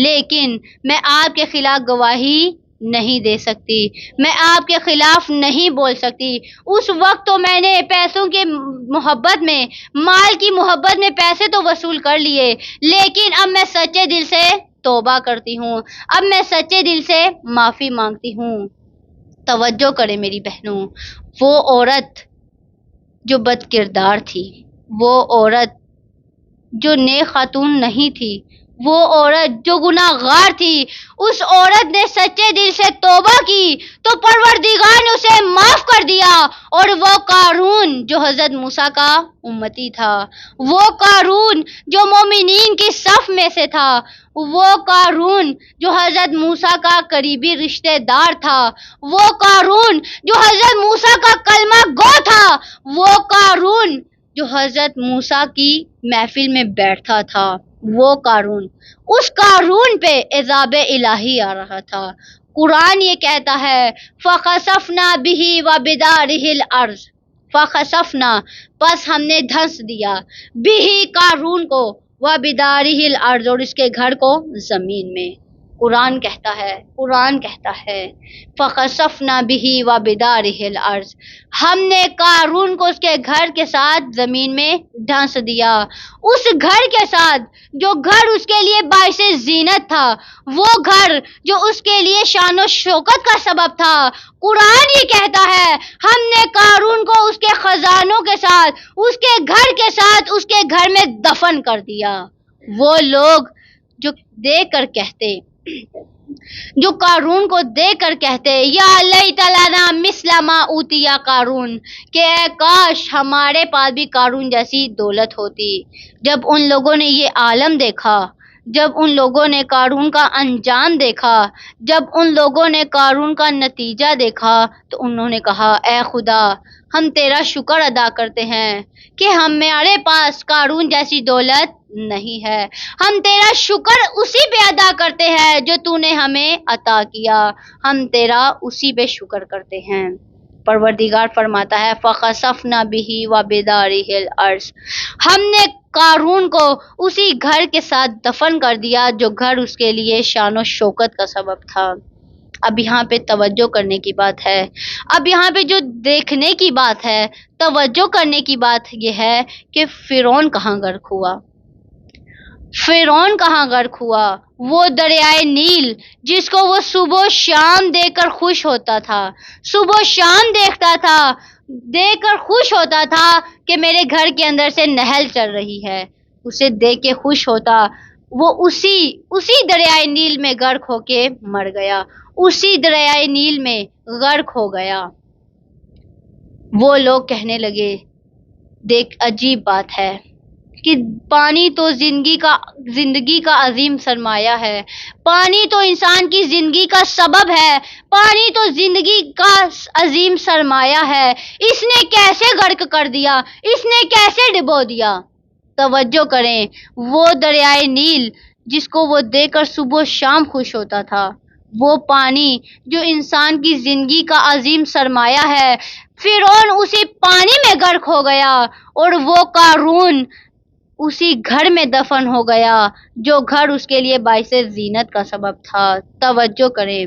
لیکن میں آپ کے خلاف گواہی نہیں دے سکتی، میں آپ کے خلاف نہیں بول سکتی۔ اس وقت تو میں نے پیسوں کی محبت میں، مال کی محبت میں پیسے تو وصول کر لیے، لیکن اب میں سچے دل سے توبہ کرتی ہوں، اب میں سچے دل سے معافی مانگتی ہوں۔ توجہ کرے میری بہنوں، وہ عورت جو بد کردار تھی، وہ عورت جو نیک خاتون نہیں تھی، وہ عورت جو گناہ گار تھی، اس عورت نے سچے دل سے توبہ کی تو پروردگار نے اسے معاف کر دیا۔ اور وہ قارون جو حضرت موسیٰ کا امتی تھا، وہ قارون جو مومنین کی صف میں سے تھا، وہ قارون جو حضرت موسیٰ کا قریبی رشتہ دار تھا، وہ قارون جو حضرت موسیٰ کا کلمہ گو تھا، وہ قارون جو حضرت موسیٰ کی محفل میں بیٹھا تھا، وہ قارون، اس قارون پہ عذاب الہی آ رہا تھا۔ قرآن یہ کہتا ہے فَخَسَفْنَا بِهِ وَبِدَارِهِ الْأَرْضَ، فَخَسَفْنَا پس ہم نے دھنس دیا، بِهِ قارون کو، وَبِدَارِهِ الْأَرْض اور اس کے گھر کو زمین میں۔ قرآن کہتا ہے فَخَسَفْنَا بِهِ وَبِدَارِهِ الْأَرْض، ہم نے قارون کو اس کے گھر کے ساتھ زمین میں ڈھانس دیا، اس گھر کے ساتھ جو گھر اس کے لیے باعث زینت تھا، وہ گھر جو اس کے لیے شان و شوکت کا سبب تھا۔ قرآن یہ کہتا ہے ہم نے قارون کو اس کے خزانوں کے ساتھ، اس کے گھر کے ساتھ، اس کے گھر میں دفن کر دیا۔ وہ لوگ جو دیکھ کر کہتے، جو قارون کو دیکھ کر کہتے یا لیت لنا مثل ما اوتی قارون، کہ اے کاش ہمارے پاس بھی قارون جیسی دولت ہوتی۔ جب ان لوگوں نے یہ عالم دیکھا، جب ان لوگوں نے قارون کا انجام دیکھا، جب ان لوگوں نے قارون کا نتیجہ دیکھا، تو انہوں نے کہا اے خدا، ہم تیرا شکر ادا کرتے ہیں کہ ہمارے پاس قارون جیسی دولت نہیں ہے، ہم تیرا شکر اسی پہ ادا کرتے ہیں جو تو نے ہمیں عطا کیا، ہم تیرا اسی پہ شکر کرتے ہیں۔ پروردگار فرماتا ہے فَخَسَفْنَا بِهِ وَبِدَارِهِ الْأَرْضَ، ہم نے قارون کو اسی گھر کے ساتھ دفن کر دیا جو گھر اس کے لیے شان و شوکت کا سبب تھا۔ اب یہاں پہ توجہ کرنے کی بات ہے، اب یہاں پہ جو دیکھنے کی بات ہے، توجہ کرنے کی بات یہ ہے کہ فرعون کہاں غرق ہوا؟ فرعون کہاں غرق ہوا؟ وہ دریائے نیل جس کو وہ صبح و شام دیکھ کر خوش ہوتا تھا، صبح و شام دیکھتا تھا، دیکھ کر خوش ہوتا تھا کہ میرے گھر کے اندر سے نہر چل رہی ہے، اسے دیکھ کے خوش ہوتا، وہ اسی دریائے نیل میں غرق ہو کے مر گیا، اسی دریائے نیل میں غرق ہو گیا۔ وہ لوگ کہنے لگے دیکھ عجیب بات ہے کہ پانی تو زندگی کا عظیم سرمایہ ہے، پانی تو انسان کی زندگی کا سبب ہے، پانی تو زندگی کا عظیم سرمایہ ہے، اس نے کیسے غرق کر دیا، اس نے کیسے ڈبو دیا؟ توجہ کریں، وہ دریائے نیل جس کو وہ دیکھ کر صبح و شام خوش ہوتا تھا، وہ پانی جو انسان کی زندگی کا عظیم سرمایہ ہے، فرعون اسی پانی میں غرق ہو گیا، اور وہ قارون اسی گھر میں دفن ہو گیا جو گھر اس کے لیے باعث زینت کا سبب تھا۔ توجہ کریں،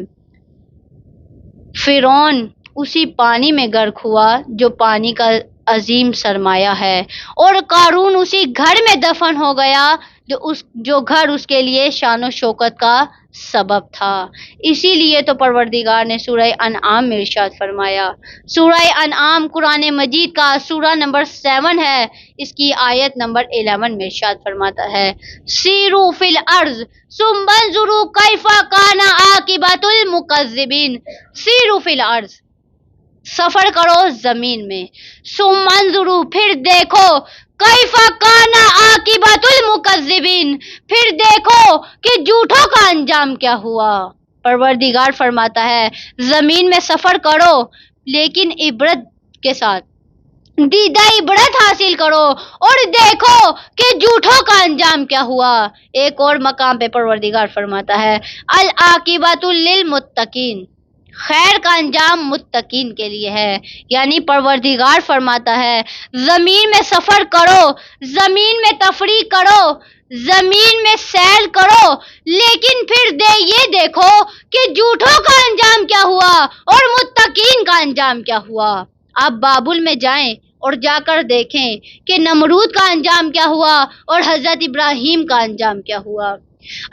فرعون اسی پانی میں غرق ہوا جو پانی کا عظیم سرمایہ ہے، اور قارون اسی گھر میں دفن ہو گیا جو گھر اس کے لیے شان و شوکت کا سبب تھا۔ اسی لیے تو پروردگار نے سورہ انعام میں ارشاد فرمایا، سورہ انعام قرآن مجید کا سورہ نمبر 7 ہے، اس کی آیت نمبر 11 میں ارشاد فرماتا ہے سیروا فی الارض ثم انظروا کیف کان عاقبۃ المکذبین، سیروا فی الارض، سفر کرو زمین میں، ثم انظروا پھر دیکھو، کیف کان عاقبۃ المکذبین پھر دیکھو کہ جھوٹوں کا انجام کیا ہوا۔ پروردگار فرماتا ہے زمین میں سفر کرو لیکن عبرت کے ساتھ، دیدہ عبرت حاصل کرو اور دیکھو کہ جھوٹوں کا انجام کیا ہوا۔ ایک اور مقام پہ پروردگار فرماتا ہے العاقبۃ للمتقین، خیر کا انجام متقین کے لیے ہے، یعنی پروردگار فرماتا ہے زمین میں سفر کرو، زمین میں تفریح کرو، زمین میں سیر کرو، لیکن پھر یہ دیکھو کہ جھوٹوں کا انجام کیا ہوا اور متقین کا انجام کیا ہوا۔ آپ بابل میں جائیں اور جا کر دیکھیں کہ نمرود کا انجام کیا ہوا اور حضرت ابراہیم کا انجام کیا ہوا۔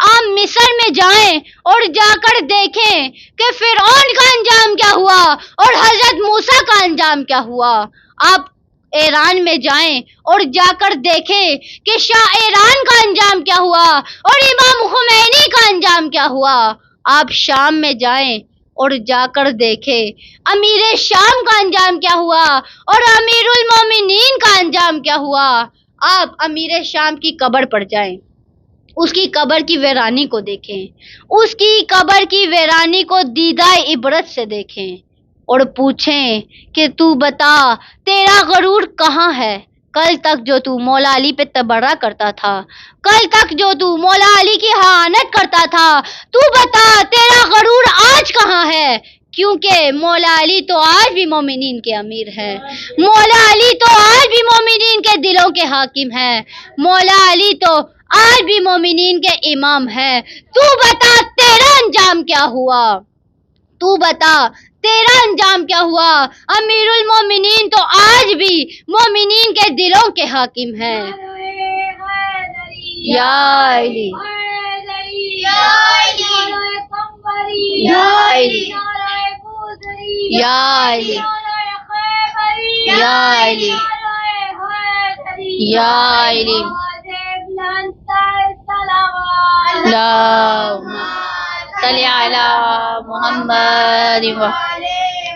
آپ مصر میں جائیں اور جا کر دیکھیں کہ فرعون کا انجام کیا ہوا اور حضرت موسیٰ کا انجام کیا ہوا۔ آپ ایران میں جائیں اور جا کر دیکھیں کہ شاہ ایران کا انجام کیا ہوا اور امام خمینی کا انجام کیا ہوا۔ آپ شام میں جائیں اور جا کر دیکھیں امیر شام کا انجام کیا ہوا اور امیر المومنین کا انجام کیا ہوا۔ آپ امیر شام کی قبر پر جائیں، اس کی قبر کی ویرانی کو دیکھیں، اس کی قبر کی ویرانی کو دیدہ عبرت سے دیکھیں اور پوچھیں کہ تو بتا تیرا غرور کہاں ہے، کل تک جو تو مولا علی پہ تبرہ کرتا تھا، کل تک جو تو مولا علی کی اہانت کرتا تھا، تو بتا تیرا غرور آج کہاں ہے؟ کیونکہ مولا علی تو آج بھی مومنین کے امیر ہے، مولا علی تو آج بھی مومنین کے دلوں کے حاکم ہے، مولا علی تو آج بھی مومنین کے امام ہے۔ تو بتا تیرا انجام کیا ہوا؟ تو بتا تیرا انجام کیا ہوا؟ امیر المومنین تو آج بھی مومنین کے دلوں کے حاکم ہے۔ یا علی یا علی یا علی یا علی یا علی یا علی اللہم صلی علی محمد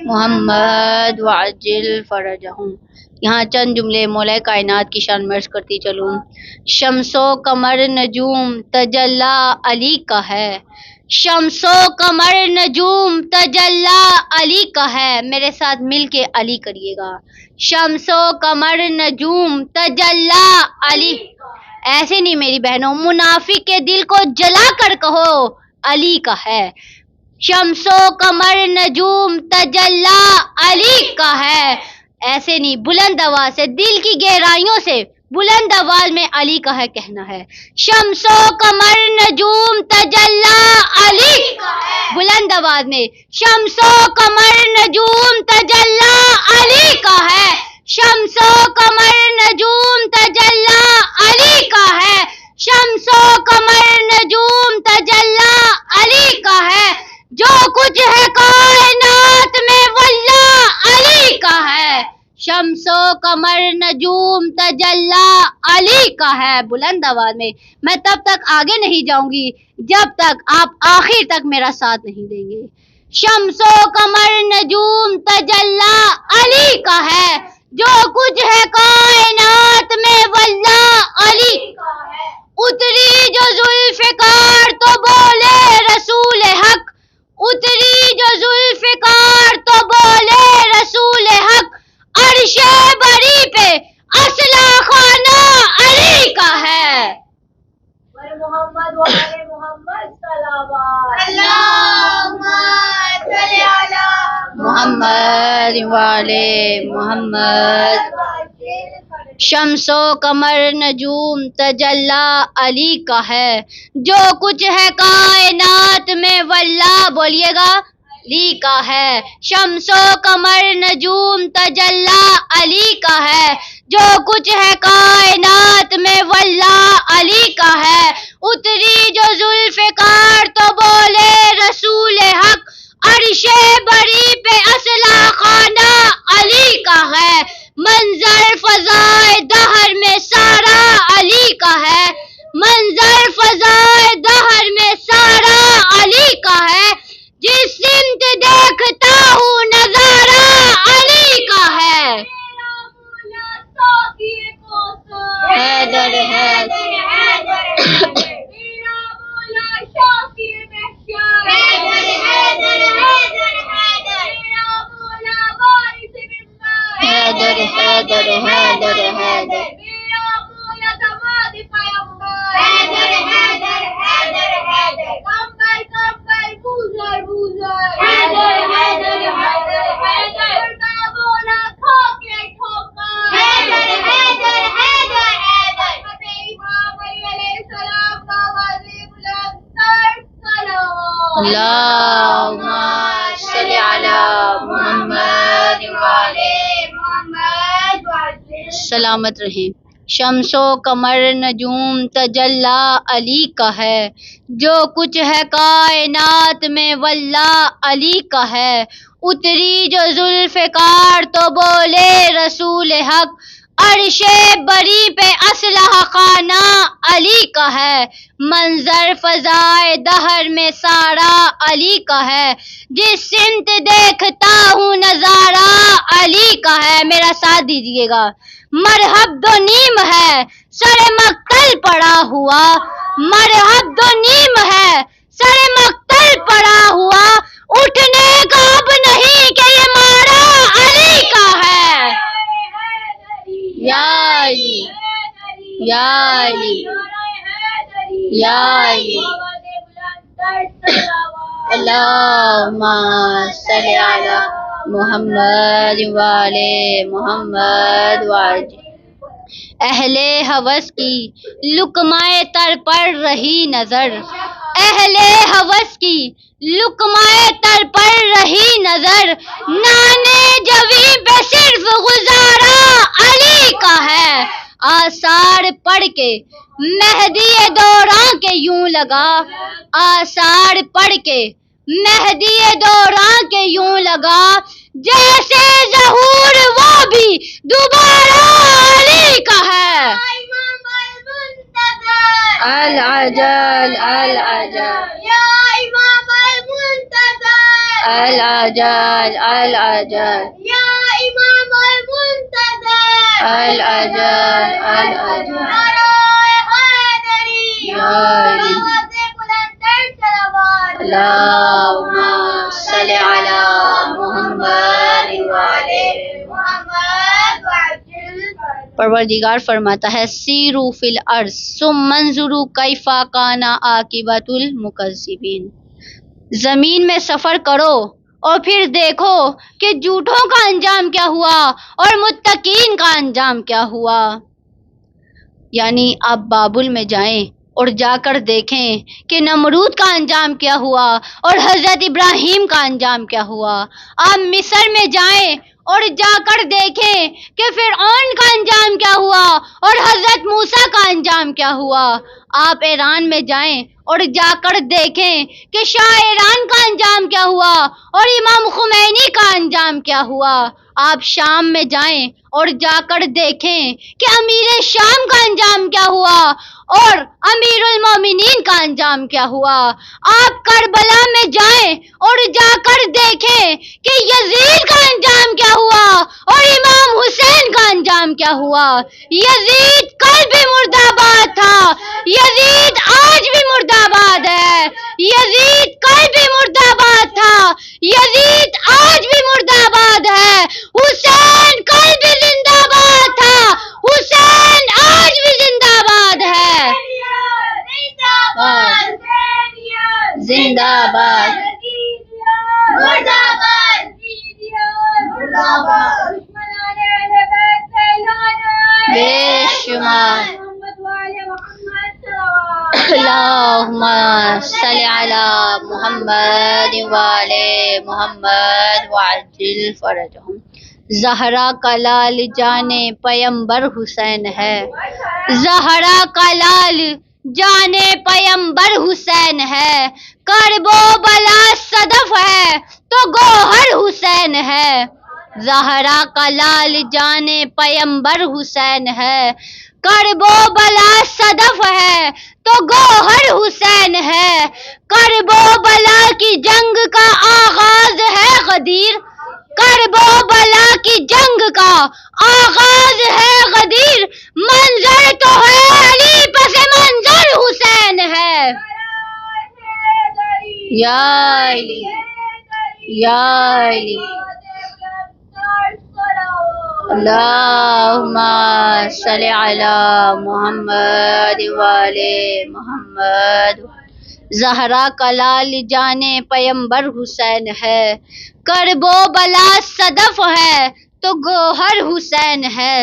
محمد وعجل فرجہم۔ یہاں چند جملے مولا کائنات کی شان میں عرض کرتی چلوں۔ شمس و قمر نجوم تجلی علی کا ہے، شمس و قمر نجوم تجلی علی کا ہے۔ میرے ساتھ مل کے علی کریے گا۔ شمس و قمر نجوم تجلی علی، ایسے نہیں میری بہنوں، منافق کے دل کو جلا کر کہو علی کا ہے۔ شمس و قمر نجوم تجلی علی کا ہے، ایسے نہیں، بلند آواز سے، دل کی گہرائیوں سے بلند آواز میں علی کا ہے کہنا ہے۔ شمس و قمر نجوم تجلی علی کا ہے، بلند آواز میں، شمس و قمر نجوم تجلی علی کا ہے، شمس و قمر نجوم تجلی علی کا ہے، شمس و قمر نجوم تجلی علی کا ہے، جو کچھ ہے کائنات میں واللہ علی کا ہے۔ شمس و قمر نجوم تجلی علی کا ہے، بلند آواز میں۔ میں تب تک آگے نہیں جاؤں گی جب تک آپ آخر تک میرا ساتھ نہیں دیں گے۔ شمس و قمر نجوم تجلی علی کا ہے، جو کچھ ہے کائنات میں واللہ علی کا ہے۔ اتری جو ذوالفقار تو بولے رسول حق، اتری جو ذوالفقار تو بولے رسول حق، عرش بری پہ اسلحہ خانہ علی کا ہے۔ محمد وعلى محمد صلوات اللهم صل على محمد والے محمد۔ شمس و قمر نجوم تجلی علی کا ہے، جو کچھ ہے کائنات میں واللہ، بولیے گا، علی کا ہے۔ شمس و قمر نجوم تجلی علی کا ہے، جو کچھ ہے کائنات میں واللہ علی کا ہے۔ اتری جو ذوالفقار تو بولے رسول حق، عرش بری پہ اسلحہ خانہ علی کا ہے۔ منظر فضائے دہر میں سارا علی کا ہے، منظر فضائے دہر میں سارا علی کا ہے، جس سمت دیکھتا ہوں نظارہ علی کا ہے۔ حیدر حیدر حیدر حیدر حیدر حیدر اللہم صلی علی محمد وعلے محمد۔ سلامت رہیں۔ شمس و قمر نجوم تجلی علی کا ہے، جو کچھ ہے کائنات میں واللہ علی کا ہے۔ اتری جو ذوالفقار تو بولے رسول حق، عرش بری پہ اسلحہ خانہ علی کا ہے۔ منظر فضائے دہر میں سارا علی کا ہے، جس سمت دیکھتا ہوں نظارہ علی کا ہے۔ میرا ساتھ دیجئے گا۔ مرحب دو نیم ہے سر مقتل پڑا ہوا، مرحب دو نیم ہے سر مقتل پڑا ہوا، اٹھنے کا اب نہیں کہ یہ مارا علی کا ہے۔ یا یا علی اللہم صلی علی محمد وعلی محمد وعلی اہل ہوس کی لقمۂ تر پر رہی نظر اہل ہوس کی لقمۂ تر پر رہی نظر نانے جویں پہ صرف گزارا علی کا ہے آثار پڑھ کے مہدی دوراں کے یوں لگا آثار پڑھ کے مہدی دوراں کے یوں لگا جیسے ظہور وہ بھی دوبارہ علی کا ہے العجل العجل یا امام المنتظر العجل العجل یا امام المنتظر العجل العجل نعرہ حیدری یا علی آواز بلندر صلوات اللہم صلی علی محمد وعلی محمد وعجل پروردگار فرماتا ہے سیرو فی الارض ثم انظروا کیف کان عاقبۃ المکذبین زمین میں سفر کرو اور پھر دیکھو کہ جھوٹوں کا انجام کیا ہوا اور متقین کا انجام کیا ہوا. یعنی آپ بابل میں جائیں اور جا کر دیکھیں کہ نمرود کا انجام کیا ہوا اور حضرت ابراہیم کا انجام کیا ہوا. آپ مصر میں جائیں اور جا کر دیکھیں کہ فرعون کا انجام کیا ہوا اور حضرت موسیٰ کا انجام کیا ہوا. آپ ایران میں جائیں اور جا کر دیکھیں کہ شاہ ایران کا انجام کیا ہوا اور امام خمینی کا انجام کیا ہوا. آپ شام میں جائیں اور جا کر دیکھیں کہ امیر شام کا انجام کیا ہوا اور امیر المومنین کا انجام کیا ہوا. آپ کربلا میں جائیں اور جا کر دیکھیں کہ یزید کا انجام کیا ہوا اور امام حسین کا انجام کیا ہوا. یزید کل بھی مرد آباد تھا، یزید آج بھی مرد آباد ہے. یزید کل بھی مرد آباد تھا، یزید آج بھی مرد آباد ہے. حسین کل بھی زندہ باد تھا، حسین آج بھی زندہ باد ہے. زندہ باد بے شمار. اللہم صلی علی محمد وعلی محمد وعجل فرجہم. زہرا کا لال جان پیمبر حسین ہے، زہرا کا لال جان پیمبر حسین ہے. کرب و بلا صدف ہے تو گوہر حسین ہے. زہرا کا لال جان پیمبر حسین ہے، کرب و بلا صدف ہے تو گوہر حسین ہے. کرب و بلا کی جنگ کا آغاز ہے غدیر، کرب و بلا کی جنگ کا آغاز ہے غدیر. منظر تو ہے علی پس منظر حسین ہے. یا علی یا علی اللہم صلی علی محمد وعلی محمد. زہرا کا لال جان پیمبر حسین ہے، کرب و بلا صدف ہے تو گوہر حسین ہے.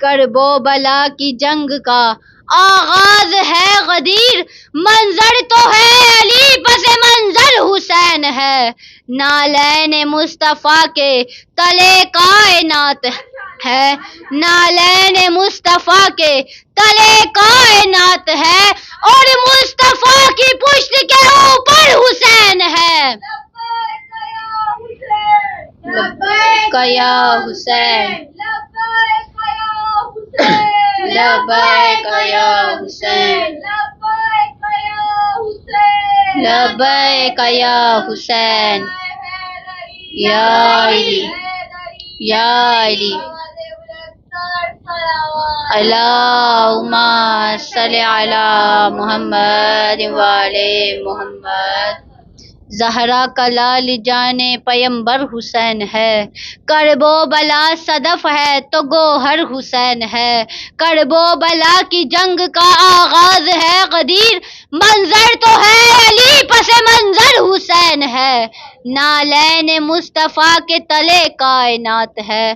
کرب و بلا کی جنگ کا آغاز ہے غدیر. منظر تو ہے علی پس منظر حسین ہے. نالین مصطفیٰ کے تلے کائنات ہے، نالین مصطفیٰ کے تلے کائنات ہے اور مصطفیٰ کی پشت کے اوپر حسین ہے. لبیک یا حسین لبیک یا حسین لبیک یا حسین. یا علی یا علی اللہم صلی علی محمد وعلی محمد. زہرا کا لال جانے پیمبر حسین ہے، کرب و بلا صدف ہے تو گوہر حسین ہے، کرب و بلا کی جنگ کا آغاز ہے غدیر، منظر تو ہے علی پس منظر حسین ہے، نالین مصطفیٰ کے تلے کائنات ہے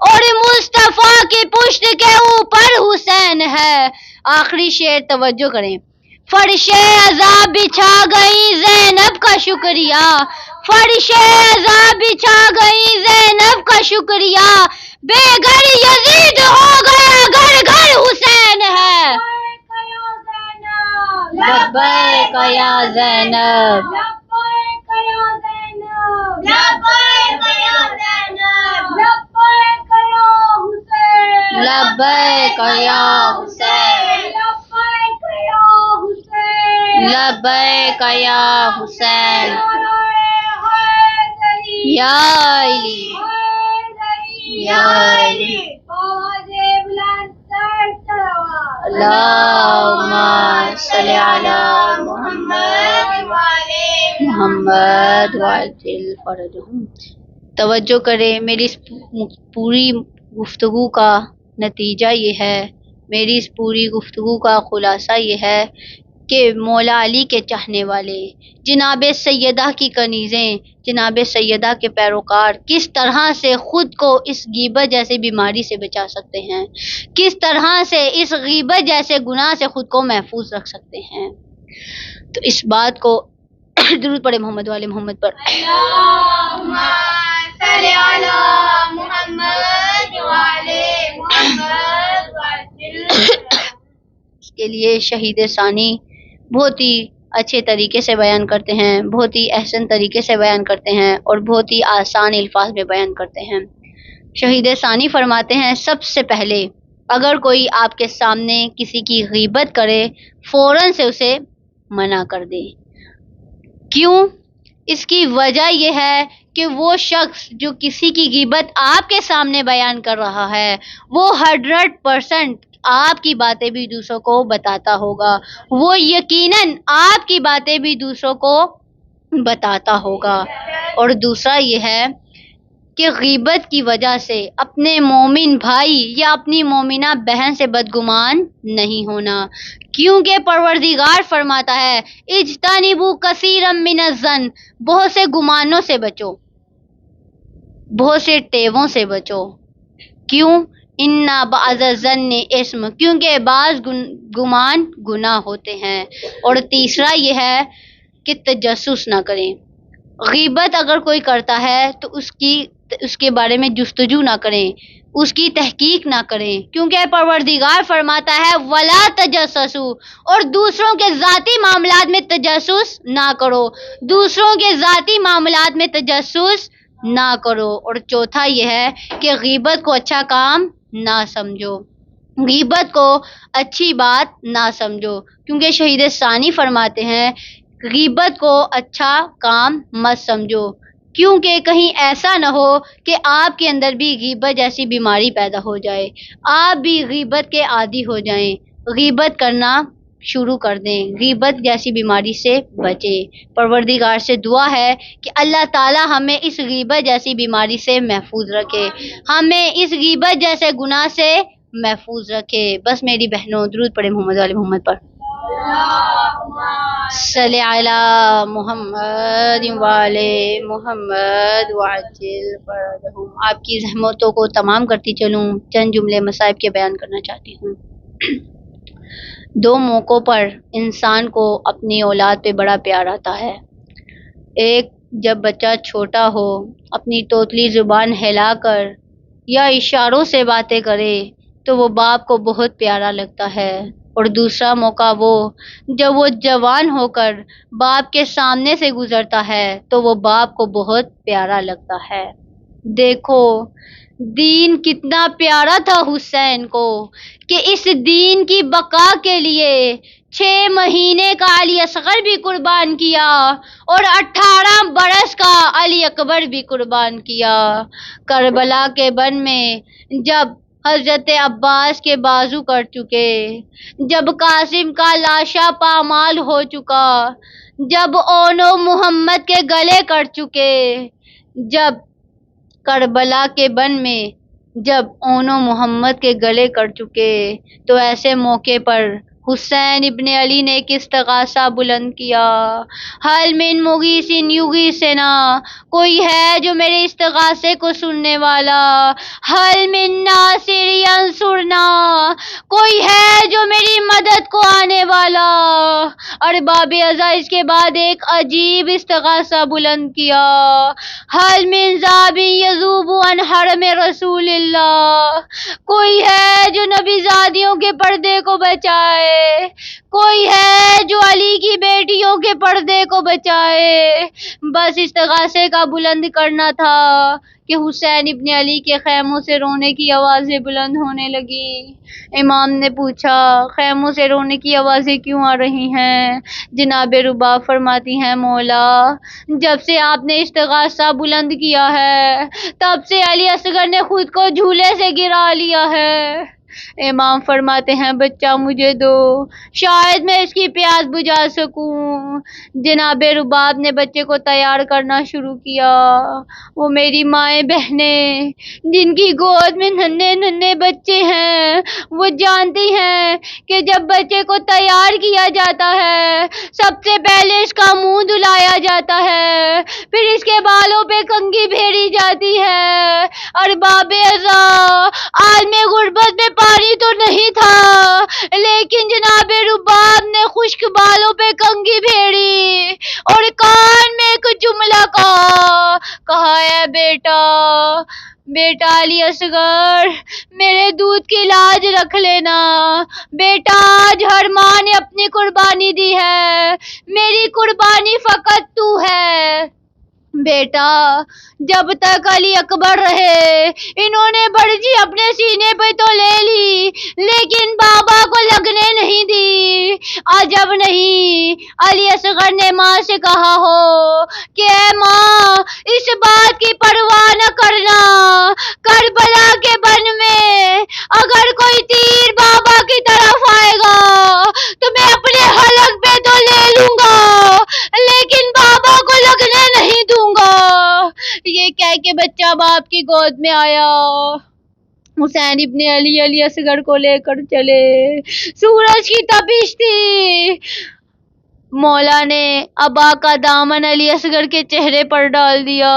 اور مصطفیٰ کی پشت کے اوپر حسین ہے۔ آخری شعر توجہ کریں۔ فرش عذاب بچھا گئی زینب کا شکریہ، فرش عذاب بچھا گئی زینب کا شکریہ، بے گھر یزید ہو گیا گھر گھر حسین ہے۔ لبیک یا زینب، لبیک یا زینب، لبیک یا زینب، لبیک یا حسین، لبیک یا حسین، لبیک یا حسین، لبیک یا حسین، یا علی، یا علی، اللہم صلی علی محمد محمد وعجل فرجہم۔ توجہ کریں، میری اس پوری گفتگو کا نتیجہ یہ ہے، میری اس پوری گفتگو کا خلاصہ یہ ہے کہ مولا علی کے چاہنے والے، جناب سیدہ کی کنیزیں، جناب سیدہ کے پیروکار کس طرح سے خود کو اس غیبت جیسی بیماری سے بچا سکتے ہیں، کس طرح سے اس غیبت جیسے گناہ سے خود کو محفوظ رکھ سکتے ہیں۔ تو اس بات کو درود پڑھے محمد والے محمد پر۔ اللہم صلی علی محمد وعلی محمد وعجل۔ اس کے لیے شہید ثانی بہت ہی اچھے طریقے سے بیان کرتے ہیں، بہت ہی احسن طریقے سے بیان کرتے ہیں اور بہت ہی آسان الفاظ میں بیان کرتے ہیں۔ شہید ثانی فرماتے ہیں، سب سے پہلے اگر کوئی آپ کے سامنے کسی کی غیبت کرے فوراً سے اسے منع کر دے۔ کیوں؟ اس کی وجہ یہ ہے کہ وہ شخص جو کسی کی غیبت آپ کے سامنے بیان کر رہا ہے وہ 100% آپ کی باتیں بھی دوسروں کو بتاتا ہوگا، وہ یقیناً آپ کی باتیں بھی دوسروں کو بتاتا ہوگا۔ اور دوسرا یہ ہے کہ غیبت کی وجہ سے اپنے مومن بھائی یا اپنی مومنہ بہن سے بدگمان نہیں ہونا، کیونکہ پروردگار فرماتا ہے اجتنبوا کثیرا من الظن، بہت سے گمانوں سے بچو، بہت سے ٹیووں سے بچو۔ کیوں؟ ان بعض الظن اسم، کیونکہ بعض گمان گناہ ہوتے ہیں۔ اور تیسرا یہ ہے کہ تجسس نہ کریں، غیبت اگر کوئی کرتا ہے تو اس کے بارے میں جستجو نہ کریں، اس کی تحقیق نہ کریں، کیونکہ پروردگار فرماتا ہے ولا تجسسوا، اور دوسروں کے ذاتی معاملات میں تجسس نہ کرو، دوسروں کے ذاتی معاملات میں تجسس نہ کرو۔ اور چوتھا یہ ہے کہ غیبت کو اچھا کام نہ سمجھو، غیبت کو اچھی بات نہ سمجھو، کیونکہ شہید ثانی فرماتے ہیں غیبت کو اچھا کام مت سمجھو، کیونکہ کہیں ایسا نہ ہو کہ آپ کے اندر بھی غیبت جیسی بیماری پیدا ہو جائے، آپ بھی غیبت کے عادی ہو جائیں، غیبت کرنا شروع کر دیں، غیبت جیسی بیماری سے بچیں۔ پروردگار سے دعا ہے کہ اللہ تعالی ہمیں اس غیبت جیسی بیماری سے محفوظ رکھے، ہمیں اس غیبت جیسے گناہ سے محفوظ رکھے۔ بس میری بہنوں درود پڑھے محمد والے محمد پر۔ صلی علی محمد والے محمد وعجل فرجہم۔ آپ کی زحمتوں کو تمام کرتی چلوں، چند جملے مصائب کے بیان کرنا چاہتی ہوں۔ دو موقعوں پر انسان کو اپنی اولاد پہ بڑا پیار آتا ہے۔ ایک جب بچہ چھوٹا ہو، اپنی توتلی زبان ہلا کر یا اشاروں سے باتیں کرے تو وہ باپ کو بہت پیارا لگتا ہے، اور دوسرا موقع وہ جب وہ جوان ہو کر باپ کے سامنے سے گزرتا ہے تو وہ باپ کو بہت پیارا لگتا ہے۔ دیکھو دین کتنا پیارا تھا حسین کو کہ اس دین کی بقا کے لیے 6 مہینے کا علی اصغر بھی قربان کیا اور 18 برس کا علی اکبر بھی قربان کیا۔ کربلا کے بن میں جب حضرت عباس کے بازو کٹ چکے، جب قاسم کا لاشا پامال ہو چکا، جب اونو محمد کے گلے کٹ چکے، جب کربلا کے بن میں جب اونو محمد کے گلے کٹ چکے، تو ایسے موقع پر حسین ابن علی نے ایک استغاثہ بلند کیا، حل من مغیث یغیثنا، کوئی ہے جو میرے استغاثے کو سننے والا، حل من ناصر ینصرنا، کوئی ہے جو میری مدد کو آنے والا۔ ارباب ازا اس کے بعد ایک عجیب استغاثہ بلند کیا، حل من ذاب یذوب عن حرم رسول اللہ، کوئی ہے جو نبی زادیوں کے پردے کو بچائے، کوئی ہے جو علی کی بیٹیوں کے پردے کو بچائے۔ بس استغاثے کا بلند کرنا تھا کہ حسین ابن علی کے خیموں سے رونے کی آوازیں بلند ہونے لگی۔ امام نے پوچھا، خیموں سے رونے کی آوازیں کیوں آ رہی ہیں؟ جناب رباب فرماتی ہیں، مولا، جب سے آپ نے استغاثہ بلند کیا ہے، تب سے علی اصغر نے خود کو جھولے سے گرا لیا ہے۔ امام فرماتے ہیں، بچہ مجھے دو، شاید میں اس کی پیاس بجھا سکوں۔ جناب رباب نے بچے کو تیار کرنا شروع کیا۔ وہ میری مائیں بہنیں جن کی گود میں ننھے ننھے بچے ہیں، وہ جانتی ہیں کہ جب بچے کو تیار کیا جاتا ہے، سب سے پہلے اس کا منہ دھلایا جاتا ہے، پھر اس کے بالوں پہ کنگھی پھیری جاتی ہے۔ ارباب ازا، عالم غربت میں پانی تو نہیں تھا، لیکن جناب رباب نے خشک بالوں پہ کنگھی پھیری اور کان میں ایک جملہ کہا، اے بیٹا علی اصغر، میرے دودھ کی لاج رکھ لینا۔ بیٹا، آج ہر ماں نے اپنی قربانی دی ہے، میری قربانی فقط تو ہے۔ بیٹا، جب تک علی اکبر رہے، انہوں نے برجی اپنے سینے پہ تو لے لی، لیکن بابا کو لگنے نہیں دی۔ عجب نہیں علی اصغر نے ماں سے کہا ہو کہ اے ماں، اس بات کی پرواہ نہ کرنا، کربلا کے بن میں اگر کوئی تیر بابا کی طرف آئے گا تو میں اپنے حلق پہ تو لے لوں گا، لیکن بابا کو لگنے نہیں دوں گا۔ یہ کہہ کے بچہ باپ کی گود میں آیا۔ حسین ابن علی اصغر کو لے کر چلے۔ سورج کی تپش تھی۔ مولا نے ابا کا دامن علی اصغر کے چہرے پر ڈال دیا۔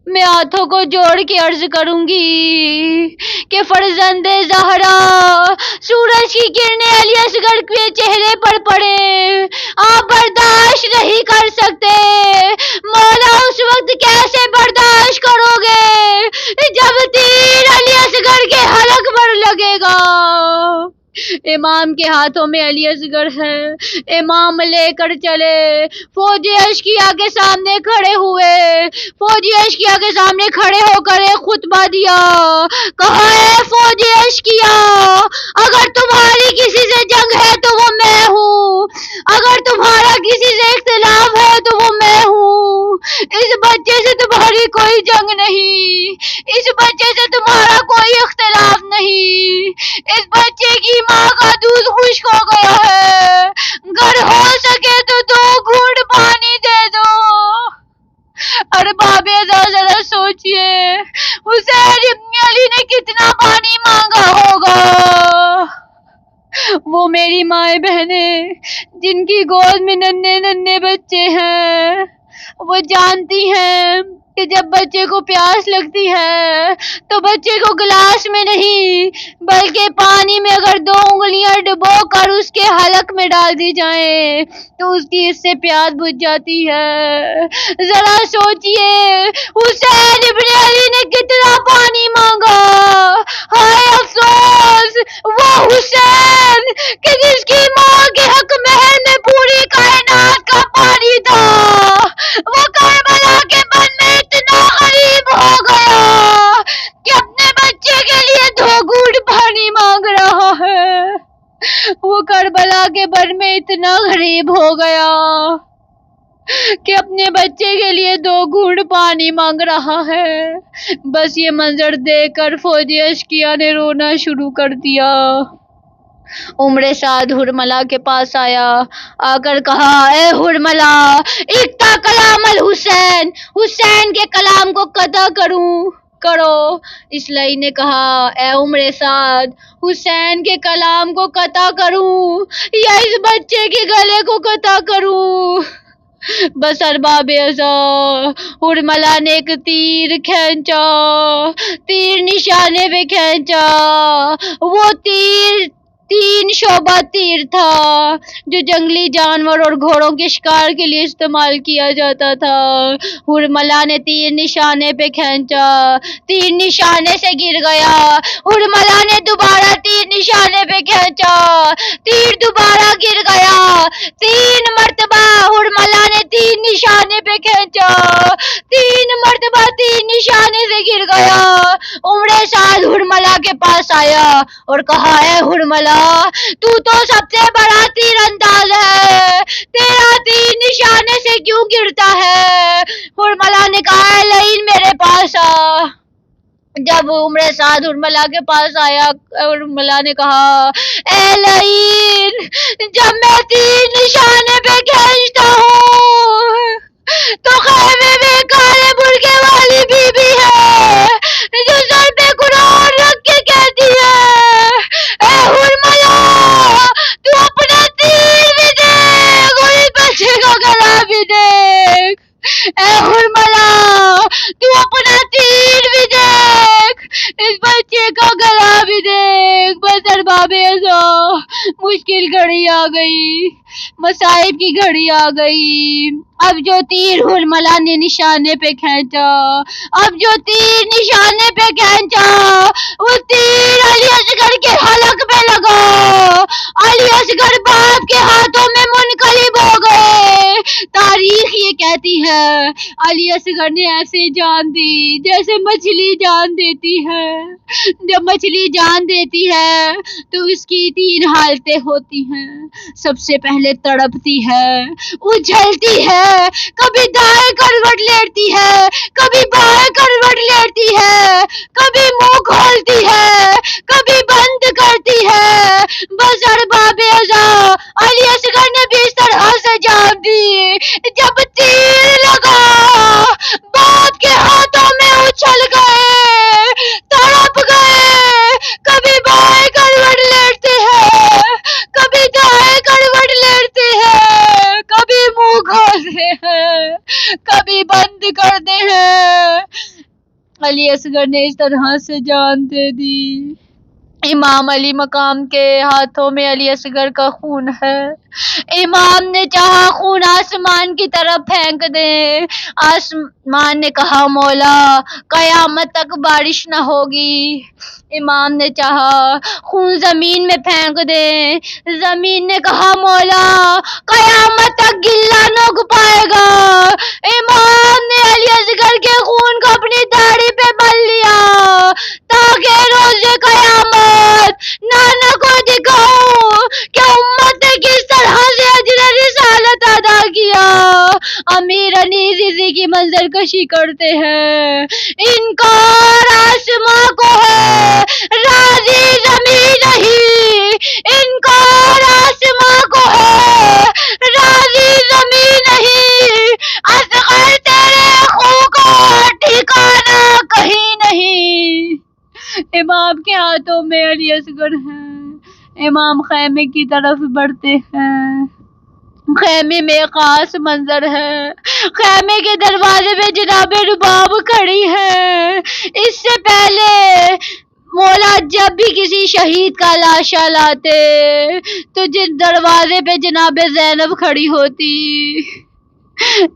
میں ہاتھوں کو جوڑ کے عرض کروں گی کہ فرزند زہرا، سورج کی کرنیں علی اصغر کے چہرے پر پڑے، آپ برداشت نہیں کر سکتے۔ مولا، اس وقت کیسے برداشت کرو گے جب تیر علی اصغر کے حلق پر لگے گا؟ امام کے ہاتھوں میں علی اصغر ہے، امام لے کر چلے، فوجی اشقیا کے سامنے کھڑے ہوئے، فوجی اشقیا کے سامنے کھڑے ہو کر ایک خطبہ دیا، کہا، اے فوجی اشقیا، اگر تمہاری کسی سے جنگ ہے تو وہ میں ہوں، اگر تمہارا کسی سے اختلاف ہے تو وہ میں ہوں، اس بچے سے تمہاری کوئی جنگ نہیں، اس بچے سے تمہارا کوئی اختلاف نہیں، اس بچے کی ماں کا دودھ خشک ہو گیا ہے، اگر ہو سکے تو 2 گھونٹ پانی دے دو۔ ارباب ازا، ذرا سوچئے، حسین ابن علی نے کتنا پانی مانگا ہوگا۔ وہ میری مائیں بہنیں جن کی گود میں ننھے ننھے بچے ہیں، وہ جانتی ہیں کہ جب بچے کو پیاس لگتی ہے تو بچے کو گلاس میں نہیں بلکہ پانی میں اگر 2 انگلیاں ڈبو کر اس کے حلق میں ڈال دی جائیں تو اس کی اس سے پیاس بجھ جاتی ہے۔ ذرا سوچئے، حسین ابن علی نے کتنا پانی مانگا۔ ہائے افسوس وہ حسین کہ جس کی ماں کے حق محل میں پوری کائنات کا پانی تھا، وہ کربلا کے بن میں اتنا غریب ہو گیا کہ اپنے بچے کے لیے 2 گھونٹ پانی مانگ رہا ہے۔ وہ کربلا کے بن میں اتنا غریب ہو گیا کہ اپنے بچے کے لیے 2 گھونٹ پانی مانگ رہا ہے۔ بس یہ منظر دیکھ کر فوجی اشقیا نے رونا شروع کر دیا۔ عمر سعد حرملہ کے پاس آیا، آ کر کہا اے حرملہ اقطع کلام الحسین، حسین کے کلام کو قطع کرو۔ اصلاحی نے کہا اے عمر سعد، حسین کے کلام کو قطع کروں یا اس بچے کے گلے کو قطع کروں؟ بس ارباب ازا حرملہ نے ایک تیر کھینچا، تیر نشانے پہ کھینچا، وہ تیر 3 شعبہ تیر تھا جو جنگلی جانور اور گھوڑوں کے شکار کے لیے استعمال کیا جاتا تھا۔ حرملہ نے تیر نشانے پہ کھینچا، تیر نشانے سے گر گیا۔ حرملہ نے دوبارہ تیر نشانے پہ کھینچا، تیر دوبارہ گر گیا۔ 3 مرتبہ حرملہ نے تیر نشانے پہ کھینچا، 3 مرتبہ تیر نشانے سے گر گیا۔ عمر سعد حرملہ کے پاس آیا اور کہا اے حرملہ تو سب سے بڑا تیر انداز ہے، تیرا تیر نشانے سے کیوں گرتا ہے؟ حرملہ نے کہا اے لعین میرے پاس آ۔ جب عمر سعد حرملہ کے پاس آیا، حرملہ نے کہا اے لعین جب میں تیر نشانے پہ کھینچتا ہوں تو خیمے میں کالے برقعے والی بی بی ہے جو سر پہ قرآن رکھ کے کہتی ہے اے حرملہ تو اپنا تیر بھی دیکھ اور اس بچے کا گلا بھی دیکھ، اے حرملہ تو اپنا تیر بھی دیکھ، اس بچے کا گلا بھی دیکھ۔ بس ارباب ازا مشکل گھڑی آ گئی، مصائب کی گھڑی آ گئی۔ اب جو تیر حرملہ نے نشانے پہ کھینچا، وہ تیر علی اصغر کے حلق پہ لگا، علی اصغر باپ کے ہاتھوں میں منقلب ہو گئے۔ تاریخ یہ کہتی ہے علی اصغر نے ایسے جان دی جیسے مچھلی جان دیتی ہے۔ جب مچھلی جان دیتی ہے تو اس کی 3 حالتیں ہوتی ہیں۔ سب سے پہلے تڑپتی ہے، اچھلتی ہے، کبھی دائیں کروٹ لیتی ہے، کبھی بائیں کروٹ لیتی ہے، کبھی منہ کھولتی ہے، کبھی بند کرتی ہے۔ بس ارباب ازا علی اصغر نے بھی اس طرح سے جان دی۔ جب تیر لگا باپ کے ہاتھوں میں اچھل گئے، تڑپ گئے، کبھی بائیں کروٹ لیتے ہیں، کبھی دائیں کروٹ لیتے ہیں، کبھی منہ کھولتے ہیں، کبھی بند کرتے ہیں۔ علی اصغر نے اس طرح سے جان دے دی۔ امام علی مقام کے ہاتھوں میں علی اصغر کا خون ہے۔ امام نے چاہا خون آسمان کی طرف پھینک دے، آسمان نے کہا مولا قیامت تک بارش نہ ہوگی۔ امام نے چاہا خون زمین میں پھینک دے، زمین نے کہا مولا قیامت تک گلہ نہ اگ پائے گا۔ امام نے علی اصغر کے خون کو اپنی داڑھی پہ مل لیا تاکہ روز قیامت نانا کو دکھاؤں کہ امت نے کس طرح سے اجر رسالت ادا کیا۔ امیر انیس کی منظر کشی کرتے ہیں، انکار آسماں کو ہے راضی زمین نہیں، انکار آسماں کو ہے راضی زمین نہیں، اصغر تیرے خون کا ٹھکانا کہیں نہیں۔ امام کے ہاتھوں میں علی اصغر ہے۔ امام خیمے کی طرف بڑھتے ہیں۔ خیمے میں خاص منظر ہے۔ خیمے کے دروازے پہ جناب رباب کھڑی ہے۔ اس سے پہلے مولا جب بھی کسی شہید کا لاشا لاتے تو جن دروازے پہ جناب زینب کھڑی ہوتی،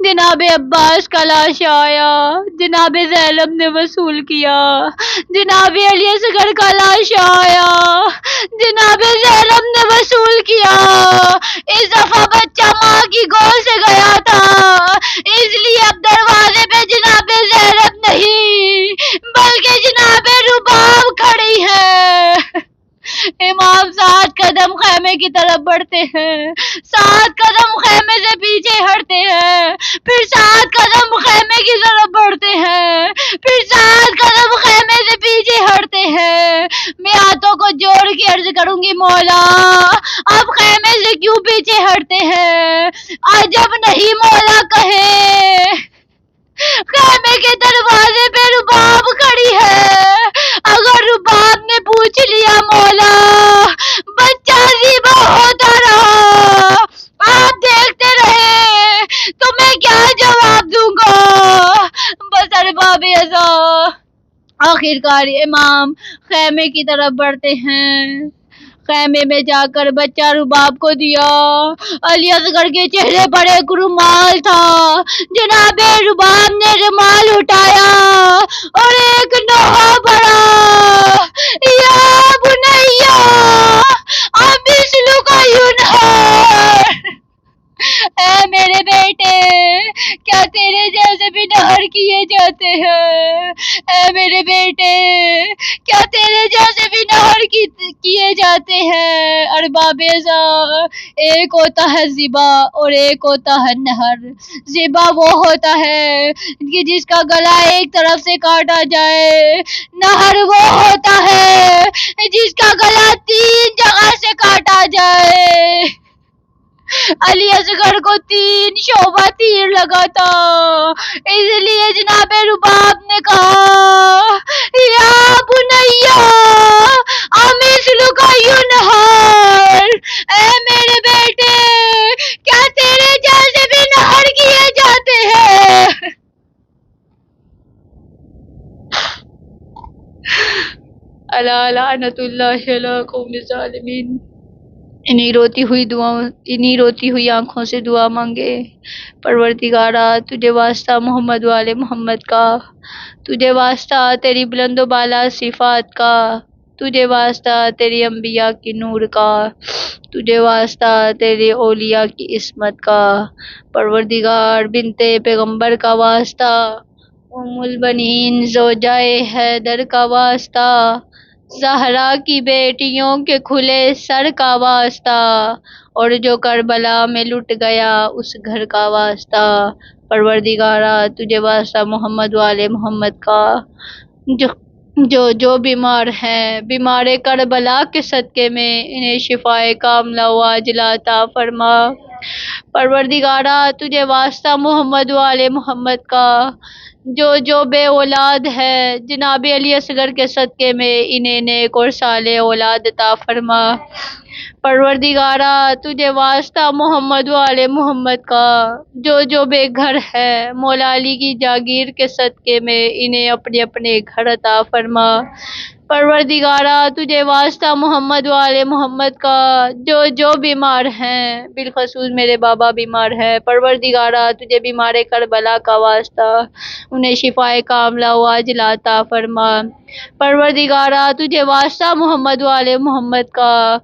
جناب عباس کا لاشا آیا، جناب زینب نے وصول کیا۔ جناب علی اصغر کا لاشا آیا، جناب زینب نے وصول کیا۔ اس دفعہ بچہ ماں کی گود سے گیا تھا، اس لیے اب دروازے پہ جناب زینب نہیں بلکہ جناب رباب کھڑی ہے۔ امام 7 قدم خیمے کی طرف بڑھتے ہیں، 7 قدم خیمے سے پیچھے ہٹتے ہیں، پھر 7 قدم خیمے کی طرف بڑھتے ہیں، پھر 7 قدم خیمے سے پیچھے ہٹتے ہیں۔ میں ہاتھوں کو جوڑ کے عرض کروں گی مولا، آپ خیمے سے کیوں پیچھے ہٹتے ہیں؟ آج جب نہیں مولا کہے، خیمے کے دروازے پہ رباب کھڑی ہے، اگر رباب نے پوچھ لیا مولا بچہ ذبح ہوتا رہا، آپ دیکھتے رہے تو میں کیا جواب دوں گا؟ بس ارباب ازا آخرکار امام خیمے کی طرف بڑھتے ہیں، خیمے میں جا کر بچہ رباب کو دیا، علی اصغر کے چہرے پر ایک رومال تھا، جناب رباب نے رومال اٹھایا اور ایک نوحہ پڑھا، یا بنیا مثلک ینہر، اے میرے بیٹے کیا تیرے جیسے بھی نہر کیے جاتے ہیں؟ اے میرے بیٹے کیا تیرے جیسے بھی نہر کیے جاتے ہیں؟ ارباب ازا، ایک ہوتا ہے ذبح اور ایک ہوتا ہے نہر۔ ذبح وہ ہوتا ہے کہ جس کا گلا ایک طرف سے کاٹا جائے، نہر وہ ہوتا ہے جس کا گلا 3 جگہ سے کاٹا جائے۔ علی اصغر کو 3 شعبہ تیر لگا تھا، اس لیے جناب رباب نے کہا یا بنیا مثلک ینہر، اے میرے بیٹے کیا تیرے جیسے بھی نہر کیے جاتے ہیں؟ الا لعنت اللہ علی قوم الظالمین۔ انہی روتی ہوئی آنکھوں سے دعا مانگے، پروردگارا تجھے واسطہ محمد والے محمد کا، تجھے واسطہ تیری بلند و بالا صفات کا، تجھے واسطہ تیری انبیاء کی نور کا، تجھے واسطہ تیرے اولیاء کی عصمت کا، پروردگار بنت پیغمبر کا واسطہ، ام البنین زوجائے حیدر کا واسطہ، زہرا کی بیٹیوں کے کھلے سر کا واسطہ، اور جو کربلا میں لٹ گیا اس گھر کا واسطہ، پروردگارا تجھے واسطہ محمد والے محمد کا، جو بیمار ہیں، بیمار کربلا کے صدقے میں انہیں شفائے کاملہ و عاجلہ عطا فرما، پروردگارا تجھے واسطہ محمد والے محمد کا، جو بے اولاد ہے جناب علی اصغر کے صدقے میں انہیں نیک اور صالح اولاد عطا فرما، پروردگارا تجھے واسطہ محمد والے محمد کا، جو بے گھر ہے مولا علی کی جاگیر کے صدقے میں انہیں اپنے اپنے گھر عطا فرما، پروردگارا تجھے واسطہ محمد والے محمد کا، جو بیمار ہیں بالخصوص میرے بابا بیمار ہے، پروردگارا تجھے بیمار کربلا کا واسطہ انہیں شفائے کاملہ و عاجلہ عطا فرما، پروردگارا تجھے واسطہ محمد والے محمد کا،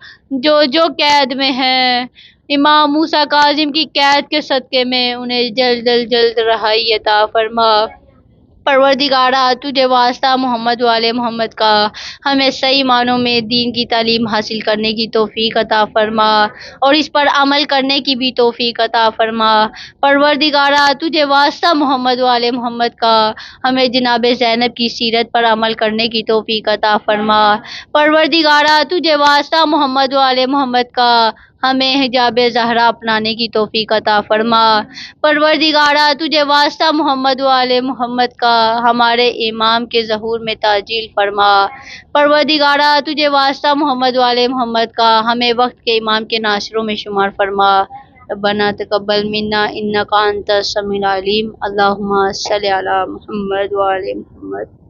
جو قید میں ہیں امام موسیٰ کاظم کی قید کے صدقے میں انہیں جلد رہائی عطا فرما، پروردگارا تجھے واسطہ محمد والے محمد کا، ہمیں صحیح معنوں میں دین کی تعلیم حاصل کرنے کی توفیق عطا فرما اور اس پر عمل کرنے کی بھی توفیق عطا فرما، پروردگارا تجھے واسطہ محمد والے محمد کا، ہمیں جناب زینب کی سیرت پر عمل کرنے کی توفیق عطا فرما، پروردگارا تجھے واسطہ محمد والے محمد کا، ہمیں حجاب زہرا اپنانے کی توفیق عطا فرما، پروردگارا تجھے واسطہ محمد والے محمد کا، ہمارے امام کے ظہور میں تعجیل فرما، پروردگارا تجھے واسطہ محمد والے محمد کا، ہمیں وقت کے امام کے ناصروں میں شمار فرما، ربنا تقبل منا انک انت السمیع العلیم، اللہم صل علی محمد وعلی محمد۔